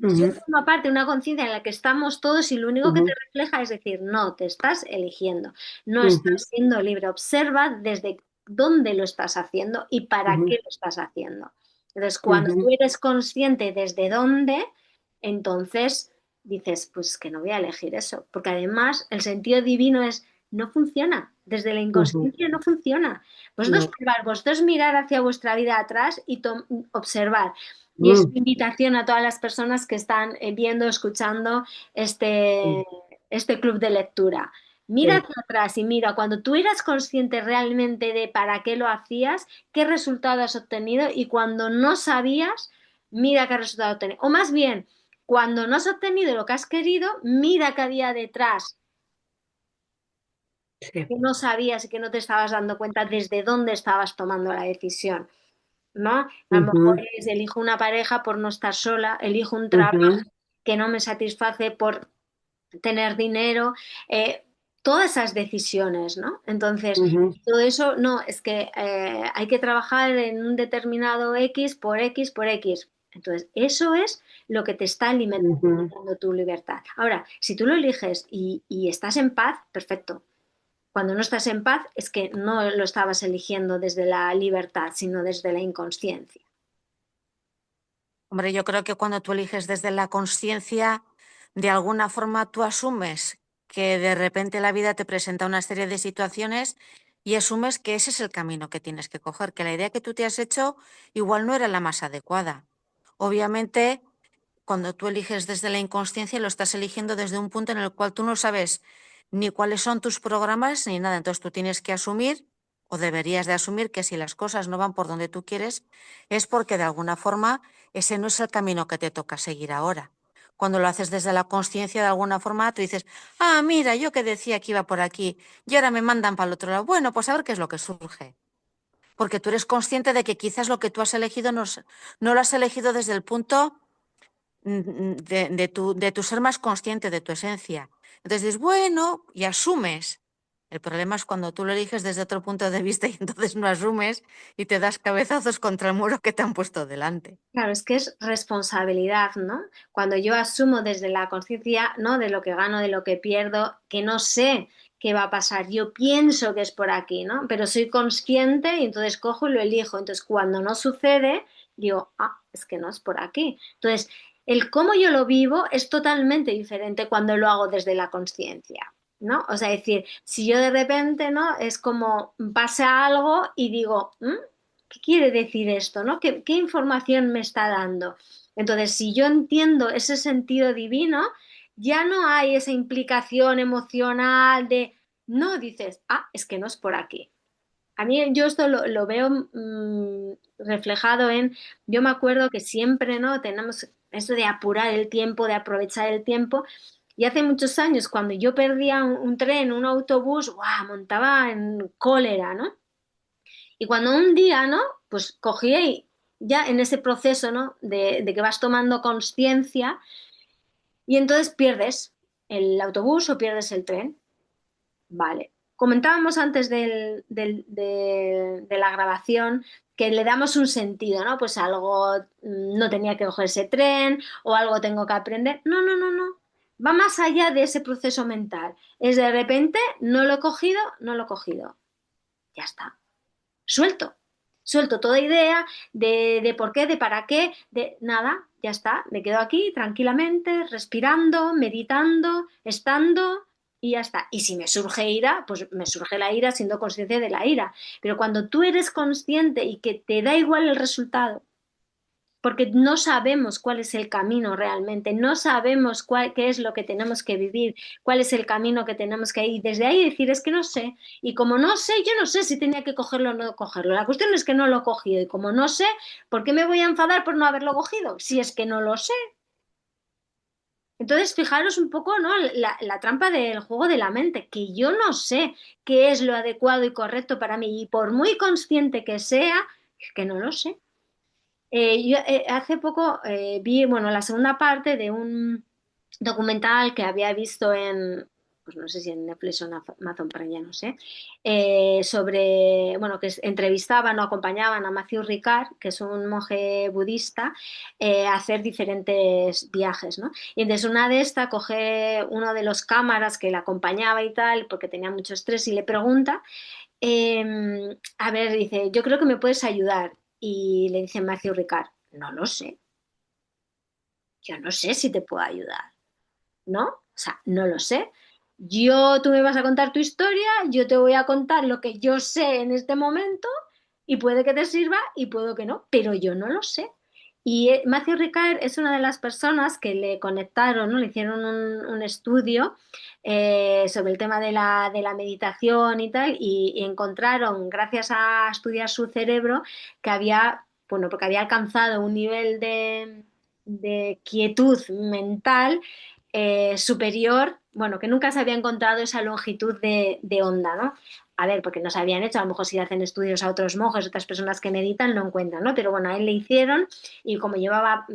[SPEAKER 1] Yo
[SPEAKER 3] ujú,
[SPEAKER 1] formo parte de una conciencia en la que estamos todos y lo único que te refleja es decir, no, te estás eligiendo, no
[SPEAKER 3] ujú,
[SPEAKER 1] estás siendo libre. Observa desde dónde lo estás haciendo y para qué lo estás haciendo. Entonces, cuando tú eres consciente desde dónde, entonces dices, pues que no voy a elegir eso, porque además el sentido divino no funciona, desde la inconsciencia no funciona. Vosotros probar, vosotros mirar hacia vuestra vida atrás y observar. Y es una invitación a todas las personas que están viendo, escuchando este club de lectura. Mira hacia atrás y mira, cuando tú eras consciente realmente de para qué lo hacías, qué resultado has obtenido, y cuando no sabías, mira qué resultado has obtenido. O más bien, cuando no has obtenido lo que has querido, mira qué había detrás, que no sabías y que no te estabas dando cuenta desde dónde estabas tomando la decisión, ¿no? A lo mejor elijo una pareja por no estar sola, elijo un trabajo que no me satisface por tener dinero, todas esas decisiones, ¿no? Entonces, todo eso, no, es que hay que trabajar en un determinado X por X por X. Entonces, eso es lo que te está limitando tu libertad. Ahora, si tú lo eliges y estás en paz, perfecto. Cuando no estás en paz es que no lo estabas eligiendo desde la libertad, sino desde la inconsciencia.
[SPEAKER 4] Hombre, yo creo que cuando tú eliges desde la consciencia, de alguna forma tú asumes que de repente la vida te presenta una serie de situaciones y asumes que ese es el camino que tienes que coger, que la idea que tú te has hecho igual no era la más adecuada. Obviamente, cuando tú eliges desde la inconsciencia, lo estás eligiendo desde un punto en el cual tú no sabes ni cuáles son tus programas ni nada. Entonces tú tienes que asumir, o deberías de asumir, que si las cosas no van por donde tú quieres, es porque de alguna forma ese no es el camino que te toca seguir ahora. Cuando lo haces desde la consciencia, de alguna forma, tú dices, ah, mira, yo que decía que iba por aquí y ahora me mandan para el otro lado. Bueno, pues a ver qué es lo que surge. Porque tú eres consciente de que quizás lo que tú has elegido no lo has elegido desde el punto de tu ser más consciente, de tu esencia. Entonces dices, bueno, y asumes. El problema es cuando tú lo eliges desde otro punto de vista y entonces no asumes y te das cabezazos contra el muro que te han puesto delante.
[SPEAKER 1] Claro, es que es responsabilidad, ¿no? Cuando yo asumo desde la conciencia, ¿no? De lo que gano, de lo que pierdo, que no sé qué va a pasar. Yo pienso que es por aquí, ¿no? Pero soy consciente y entonces cojo y lo elijo. Entonces, cuando no sucede, digo, ah, es que no es por aquí. Entonces, el cómo yo lo vivo es totalmente diferente cuando lo hago desde la conciencia, ¿no? O sea, decir, si yo de repente, ¿no? Es como pasa algo y digo, ¿qué quiere decir esto, no? ¿Qué información me está dando? Entonces, si yo entiendo ese sentido divino, ya no hay esa implicación emocional de, no dices, ah, es que no es por aquí. A mí yo esto lo veo reflejado yo me acuerdo que siempre, ¿no? Tenemos eso de apurar el tiempo, de aprovechar el tiempo. Y hace muchos años, cuando yo perdía un tren, un autobús, ¡guau! Montaba en cólera, ¿no? Y cuando un día, ¿no? Pues cogí y ya en ese proceso, ¿no? De que vas tomando conciencia y entonces pierdes el autobús o pierdes el tren. Vale. Comentábamos antes de la grabación que le damos un sentido, ¿no? Pues algo no tenía que coger ese tren o algo tengo que aprender. No, no, no, no. Va más allá de ese proceso mental. Es de repente, no lo he cogido, no lo he cogido. Ya está. Suelto toda idea de por qué, de para qué, de nada, ya está, me quedo aquí tranquilamente, respirando, meditando, estando y ya está. Y si me surge ira, pues me surge la ira siendo consciente de la ira. Pero cuando tú eres consciente y que te da igual el resultado, porque no sabemos cuál es el camino realmente, no sabemos qué es lo que tenemos que vivir, cuál es el camino que tenemos que ir. Desde ahí decir, es que no sé. Y como no sé, yo no sé si tenía que cogerlo o no cogerlo. La cuestión es que no lo he cogido. Y como no sé, ¿por qué me voy a enfadar por no haberlo cogido? Si es que no lo sé. Entonces, fijaros un poco, ¿no? La trampa del juego de la mente, que yo no sé qué es lo adecuado y correcto para mí. Y por muy consciente que sea, es que no lo sé. Yo hace poco vi, bueno, la segunda parte de un documental que había visto pues no sé si en Netflix o en Amazon Prime, ya no sé, sobre, bueno, que entrevistaban o acompañaban a Matthew Ricard, que es un monje budista, a hacer diferentes viajes, ¿no? Y entonces una de estas coge uno de los cámaras que le acompañaba y tal, porque tenía mucho estrés y le pregunta, A ver, dice, yo creo que me puedes ayudar. Y le dice Matthew Ricard, no lo sé, yo no sé si te puedo ayudar, ¿no? O sea, no lo sé. Tú me vas a contar tu historia, yo te voy a contar lo que yo sé en este momento y puede que te sirva y puedo que no, pero yo no lo sé. Y Matthew Ricard es una de las personas que le conectaron, ¿no? Le hicieron un estudio sobre el tema de la meditación y tal, y encontraron, gracias a estudiar su cerebro, que había, bueno, porque había alcanzado un nivel de quietud mental superior, bueno, que nunca se había encontrado esa longitud de onda, ¿no? A ver, porque no se habían hecho, a lo mejor si hacen estudios a otros monjes, otras personas que meditan, no encuentran, ¿no? Pero bueno, a él le hicieron y como llevaba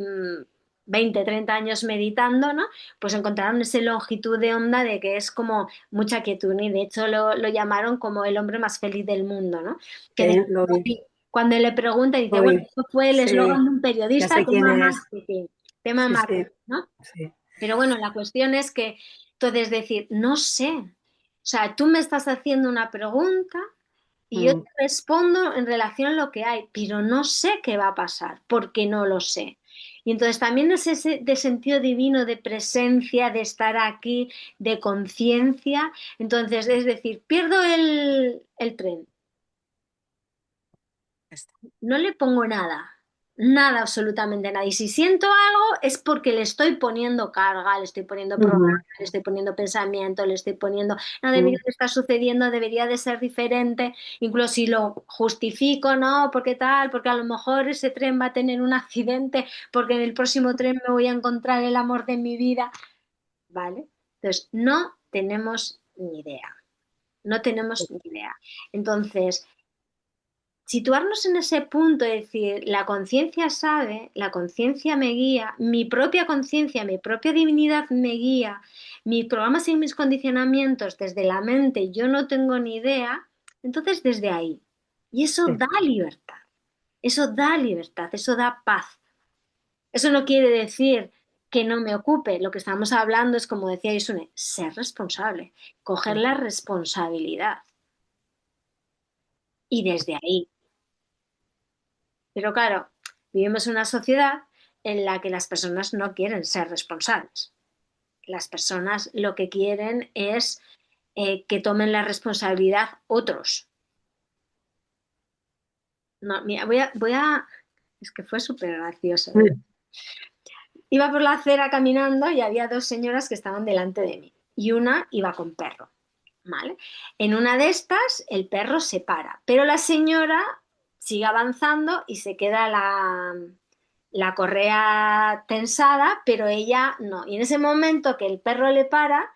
[SPEAKER 1] 20, 30 años meditando, ¿no? Pues encontraron esa longitud de onda de que es como mucha quietud, ¿no? Y de hecho lo llamaron como el hombre más feliz del mundo, ¿no? Que
[SPEAKER 3] Sí,
[SPEAKER 1] decía
[SPEAKER 3] lo vi,
[SPEAKER 1] así, cuando le pregunta, dice,
[SPEAKER 3] lo
[SPEAKER 1] bueno,
[SPEAKER 3] vi.
[SPEAKER 1] esto fue el eslogan
[SPEAKER 3] Sí,
[SPEAKER 1] de un
[SPEAKER 3] ya
[SPEAKER 1] periodista,
[SPEAKER 3] sé quién es.
[SPEAKER 1] tema
[SPEAKER 3] Sí, sí,
[SPEAKER 1] marketing, ¿no?
[SPEAKER 3] sí.
[SPEAKER 1] Pero bueno, la cuestión es que, entonces decir, no sé. O sea, tú me estás haciendo una pregunta y yo te
[SPEAKER 3] Mm,
[SPEAKER 1] respondo en relación a lo que hay, pero no sé qué va a pasar, porque no lo sé. Y entonces también es ese de sentido divino, de presencia, de estar aquí, de conciencia. Entonces, es decir, pierdo el tren,
[SPEAKER 4] Está.
[SPEAKER 1] no le pongo nada, nada, absolutamente nada. Y si siento algo es porque le estoy poniendo carga, le estoy poniendo programa,
[SPEAKER 3] ujú,
[SPEAKER 1] le estoy poniendo pensamiento, le estoy poniendo, no debería
[SPEAKER 3] mm,
[SPEAKER 1] de estar sucediendo, debería de ser diferente, incluso si lo justifico, ¿no? Porque tal, porque a lo mejor ese tren va a tener un accidente, porque en el próximo tren me voy a encontrar el amor de mi vida, ¿vale? Entonces, no tenemos ni idea, no tenemos ni idea. Entonces, situarnos en ese punto, es decir, la conciencia sabe, la conciencia me guía, mi propia conciencia, mi propia divinidad me guía, mis programas y mis condicionamientos desde la mente, yo no tengo ni idea, entonces desde ahí. Y
[SPEAKER 3] sí,
[SPEAKER 1] eso da libertad, eso da paz. Eso no quiere decir que no me ocupe, lo que estamos hablando es, como decía Isune, ser responsable, coger
[SPEAKER 3] sí,
[SPEAKER 1] la responsabilidad. Y desde ahí. Pero claro, vivimos en una sociedad en la que las personas no quieren ser responsables. Las personas lo que quieren es que tomen la responsabilidad otros. No, mira, es que fue súper gracioso. ¿Eh?
[SPEAKER 3] mm,
[SPEAKER 1] Iba por la acera caminando y había dos señoras que estaban delante de mí y una iba con perro. ¿Vale? En una de estas el perro se para, pero la señora sigue avanzando y se queda la correa tensada, pero ella no. Y en ese momento que el perro le para,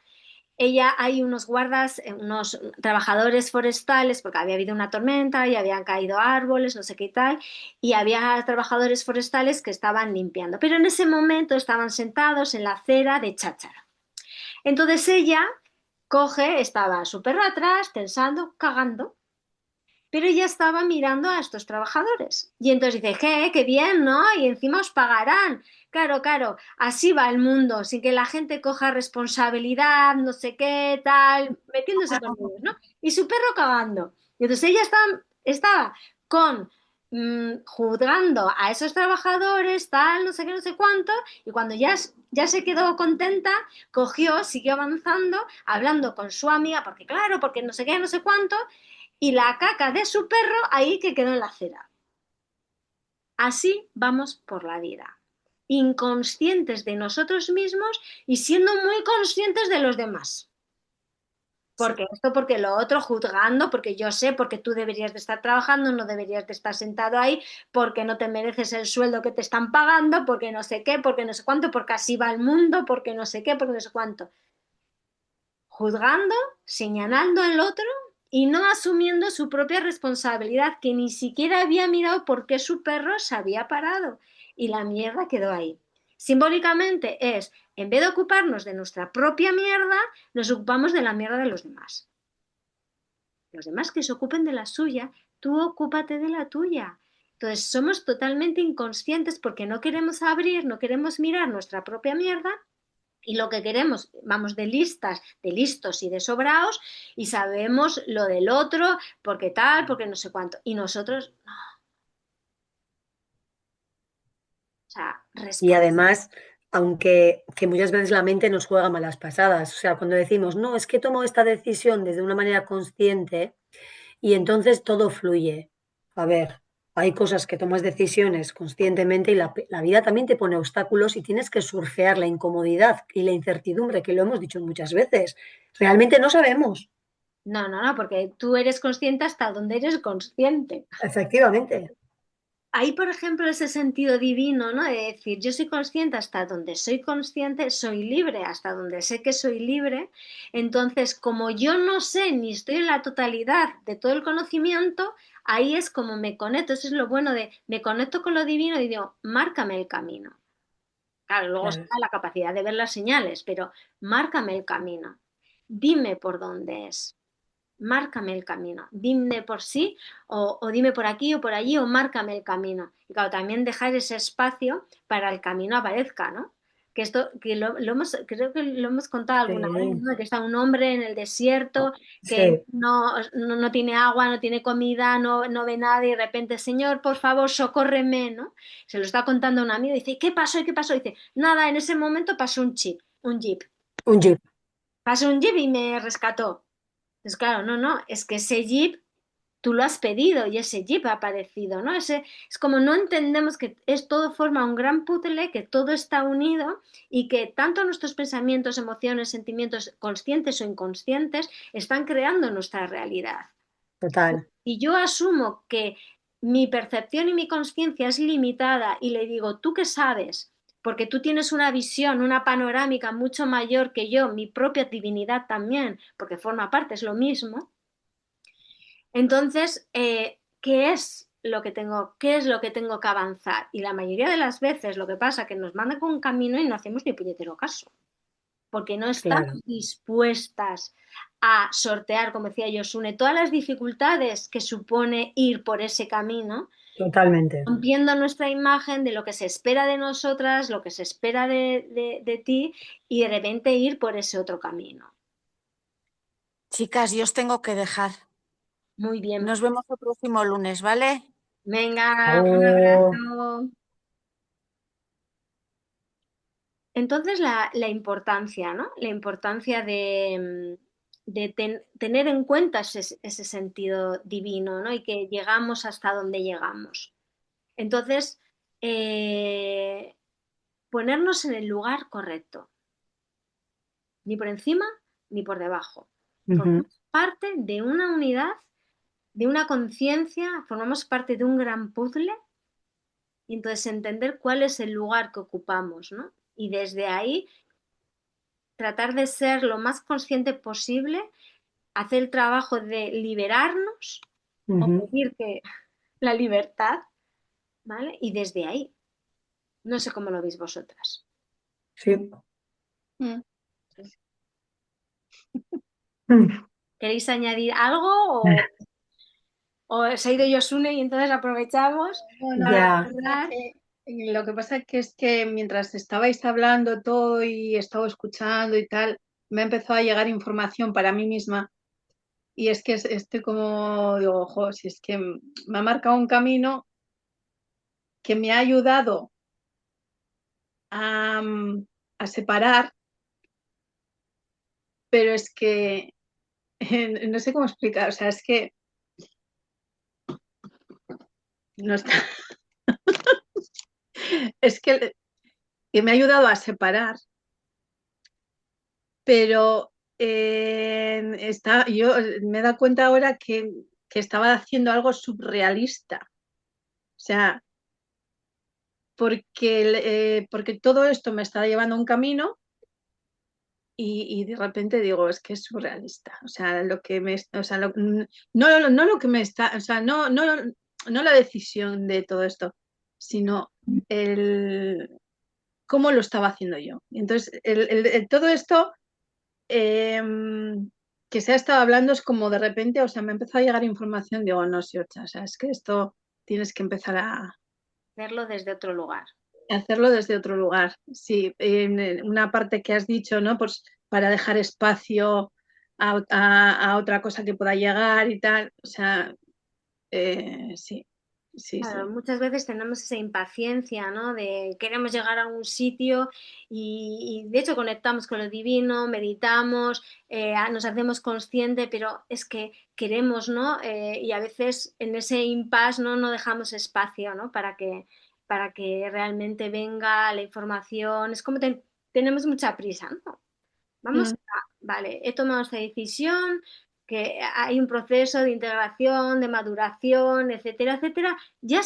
[SPEAKER 1] ella hay unos guardas, unos trabajadores forestales, porque había habido una tormenta y habían caído árboles, no sé qué y tal, y había trabajadores forestales que estaban limpiando. Pero en ese momento estaban sentados en la acera de cháchara. Entonces ella coge, estaba su perro atrás, tensando, cagando, pero ella estaba mirando a estos trabajadores. Y entonces dice, qué bien, ¿no? Y encima os pagarán. Claro, claro, así va el mundo, sin que la gente coja responsabilidad, no sé qué, tal, metiéndose con ellos, ¿no? Y su perro cagando. Y entonces ella estaba con juzgando a esos trabajadores, tal, no sé qué, no sé cuánto, y cuando ya se quedó contenta, cogió, siguió avanzando, hablando con su amiga, porque claro, porque no sé qué, no sé cuánto, y la caca de su perro ahí que quedó en la acera. Así vamos por la vida, inconscientes de nosotros mismos y siendo muy conscientes de los demás.
[SPEAKER 4] Sí.
[SPEAKER 1] Porque esto, porque lo otro, juzgando, porque yo sé, porque tú deberías de estar trabajando, no deberías de estar sentado ahí, porque no te mereces el sueldo que te están pagando, porque no sé qué, porque no sé cuánto, porque así va el mundo, porque no sé qué, porque no sé cuánto. Juzgando, señalando al otro y no asumiendo su propia responsabilidad, que ni siquiera había mirado por qué su perro se había parado y la mierda quedó ahí. Simbólicamente es, en vez de ocuparnos de nuestra propia mierda, nos ocupamos de la mierda de los demás. Los demás que se ocupen de la suya, tú ocúpate de la tuya. Entonces somos totalmente inconscientes porque no queremos abrir, no queremos mirar nuestra propia mierda Y lo que queremos, vamos de listas, de listos y de sobraos, y sabemos lo del otro, porque tal, porque no sé cuánto. Y nosotros, no, o sea,
[SPEAKER 3] Y
[SPEAKER 1] responder.
[SPEAKER 3] además, aunque que muchas veces la mente nos juega malas pasadas, o sea, cuando decimos, no, es que tomo esta decisión desde una manera consciente y entonces todo fluye. A ver, hay cosas que tomas decisiones conscientemente y la vida también te pone obstáculos y tienes que surfear la incomodidad y la incertidumbre, que lo hemos dicho muchas veces. Realmente no sabemos.
[SPEAKER 1] No, no, no, porque tú eres consciente hasta donde eres consciente.
[SPEAKER 3] Efectivamente,
[SPEAKER 1] Hay, por ejemplo, ese sentido divino, ¿no? De decir, yo soy consciente hasta donde soy consciente, soy libre hasta donde sé que soy libre. Entonces, como yo no sé ni estoy en la totalidad de todo el conocimiento, ahí es como me conecto. Eso es lo bueno de me conecto con lo divino y digo, márcame el camino. Claro, luego está
[SPEAKER 3] claro,
[SPEAKER 1] la capacidad de ver las señales, pero márcame el camino. Dime por dónde es. Márcame el camino, dime por sí o dime por aquí o por allí o márcame el camino. Y claro, también dejar ese espacio para el camino aparezca, ¿no? Que esto, que lo hemos, creo que lo hemos contado alguna vez,
[SPEAKER 3] sí,
[SPEAKER 1] ¿no? Que está un hombre en el desierto que
[SPEAKER 3] sí,
[SPEAKER 1] no tiene agua, no tiene comida, no ve nada y de repente, Señor, por favor, socórreme, ¿no? Se lo está contando a un amigo y dice, ¿qué pasó? ¿Y qué pasó? Y dice, nada, en ese momento pasó un jeep.
[SPEAKER 3] un jeep,
[SPEAKER 1] Pasó un jeep y me rescató. Pues claro, no, no, es que ese jeep tú lo has pedido y ese jeep ha aparecido, ¿no? Es como no entendemos que es todo forma un gran puzzle, que todo está unido y que tanto nuestros pensamientos, emociones, sentimientos conscientes o inconscientes están creando nuestra realidad.
[SPEAKER 3] total.
[SPEAKER 1] Y yo asumo que mi percepción y mi conciencia es limitada y le digo, ¿tú qué sabes? Porque tú tienes una visión, una panorámica mucho mayor que yo, mi propia divinidad también, porque forma parte, es lo mismo. Entonces, ¿qué es lo que tengo que avanzar? Y la mayoría de las veces lo que pasa es que nos mandan con un camino y no hacemos ni puñetero caso, porque no
[SPEAKER 3] Claro,
[SPEAKER 1] estamos dispuestas a sortear, como decía Josune, todas las dificultades que supone ir por ese camino,
[SPEAKER 3] totalmente.
[SPEAKER 1] rompiendo nuestra imagen de lo que se espera de nosotras, lo que se espera de ti, y de repente ir por ese otro camino.
[SPEAKER 4] Chicas, yo os tengo que dejar.
[SPEAKER 1] Muy bien.
[SPEAKER 4] Nos vemos el próximo lunes, ¿vale?
[SPEAKER 1] Venga, un
[SPEAKER 3] Oh,
[SPEAKER 1] abrazo. Entonces, la importancia, ¿no? La importancia de tener en cuenta ese sentido divino, ¿no? Y que llegamos hasta donde llegamos. Entonces, eh, ponernos en el lugar correcto, ni por encima ni por debajo.
[SPEAKER 3] ujú,
[SPEAKER 1] Formamos parte de una unidad, de una conciencia, formamos parte de un gran puzzle y entonces entender cuál es el lugar que ocupamos, ¿no? Y desde ahí tratar de ser lo más consciente posible, hacer el trabajo de liberarnos o
[SPEAKER 3] ujú,
[SPEAKER 1] pedir que la libertad, ¿vale? Y desde ahí, no sé cómo lo veis vosotras.
[SPEAKER 3] sí.
[SPEAKER 2] Mm.
[SPEAKER 3] Mm,
[SPEAKER 1] ¿Queréis añadir algo o se ha ido Yosune y entonces aprovechamos
[SPEAKER 2] No, no,
[SPEAKER 1] para
[SPEAKER 3] ya,
[SPEAKER 1] cerrar?
[SPEAKER 2] lo que pasa es que mientras estabais hablando todo y estaba escuchando y tal, me empezó a llegar información para mí misma. Y es que estoy como, digo, ojo, si es que me ha marcado un camino que me ha ayudado a, a separar, pero es que no sé cómo explicar, o sea, es que no está, es que me ha ayudado a separar, pero yo me he dado cuenta ahora que estaba haciendo algo surrealista, o sea, porque todo esto me está llevando a un camino y de repente digo, es que es surrealista. O sea, lo que me, o sea, no lo que me está, o sea, no la decisión de todo esto, sino el cómo lo estaba haciendo yo. Entonces, todo esto eh, que se ha estado hablando es como de repente, o sea, me empezó a llegar información, digo, no, Siorcha, o sea, es que esto tienes que empezar a...
[SPEAKER 1] Verlo desde otro lugar.
[SPEAKER 2] hacerlo desde otro lugar. Sí, en una parte que has dicho, ¿no? Pues para dejar espacio a otra cosa que pueda llegar y tal. O sea, sí, sí,
[SPEAKER 1] Claro,
[SPEAKER 2] sí.
[SPEAKER 1] muchas veces tenemos esa impaciencia, ¿no? De queremos llegar a un sitio y de hecho conectamos con lo divino, meditamos, nos hacemos conscientes, pero es que queremos, ¿no? Y a veces en ese impasse, ¿no? No dejamos espacio, ¿no? Para que realmente venga la información. Es como tenemos mucha prisa, ¿no? Vamos
[SPEAKER 2] Mm,
[SPEAKER 1] vale, he tomado esta decisión, que hay un proceso de integración, de maduración, etcétera, etcétera, ya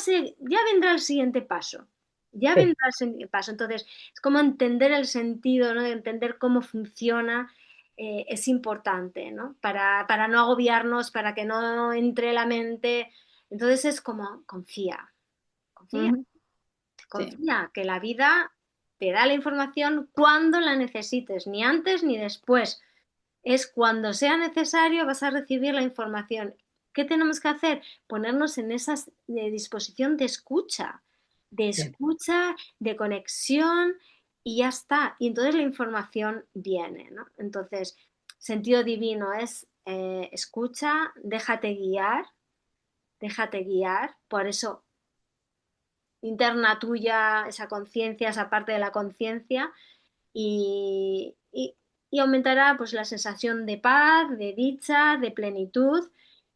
[SPEAKER 1] vendrá el siguiente paso. Ya
[SPEAKER 3] Sí.
[SPEAKER 1] vendrá el siguiente paso. Entonces, es como entender el sentido, ¿no? De entender cómo funciona, es importante, ¿no? Para no agobiarnos, para que no entre la mente. Entonces es como, confía,
[SPEAKER 2] mm, sí.
[SPEAKER 1] confía que la vida te da la información cuando la necesites, ni antes ni después. Es cuando sea necesario vas a recibir la información. ¿Qué tenemos que hacer? Ponernos en esa disposición
[SPEAKER 3] Sí.
[SPEAKER 1] de conexión y ya está. Y entonces la información viene, ¿no? Entonces, sentido divino es escucha, déjate guiar. Por eso interna tuya, esa conciencia, esa parte de la conciencia y aumentará pues la sensación de paz, de dicha, de plenitud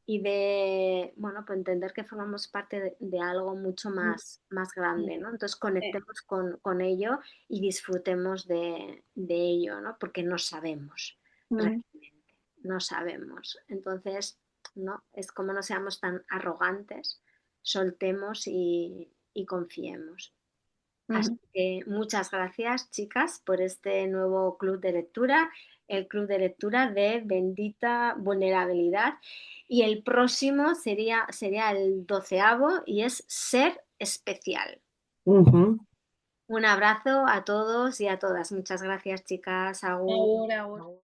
[SPEAKER 1] y de, bueno, pues entender que formamos parte de algo mucho
[SPEAKER 2] Mm,
[SPEAKER 1] más grande, ¿no? Entonces
[SPEAKER 2] sí.
[SPEAKER 1] conectemos con ello y disfrutemos de ello, ¿no? Porque no sabemos
[SPEAKER 2] Mm,
[SPEAKER 1] realmente, no sabemos. Entonces, ¿no? Es como no seamos tan arrogantes, soltemos y confiemos. Así
[SPEAKER 2] mm.
[SPEAKER 1] que muchas gracias, chicas, por este nuevo club de lectura, el club de lectura de Bendita Vulnerabilidad. Y el próximo sería el 12º y es Ser Especial.
[SPEAKER 3] Ujú.
[SPEAKER 1] Un abrazo a todos y a todas. Muchas gracias, chicas. Agur.
[SPEAKER 2] Ahora, ahora.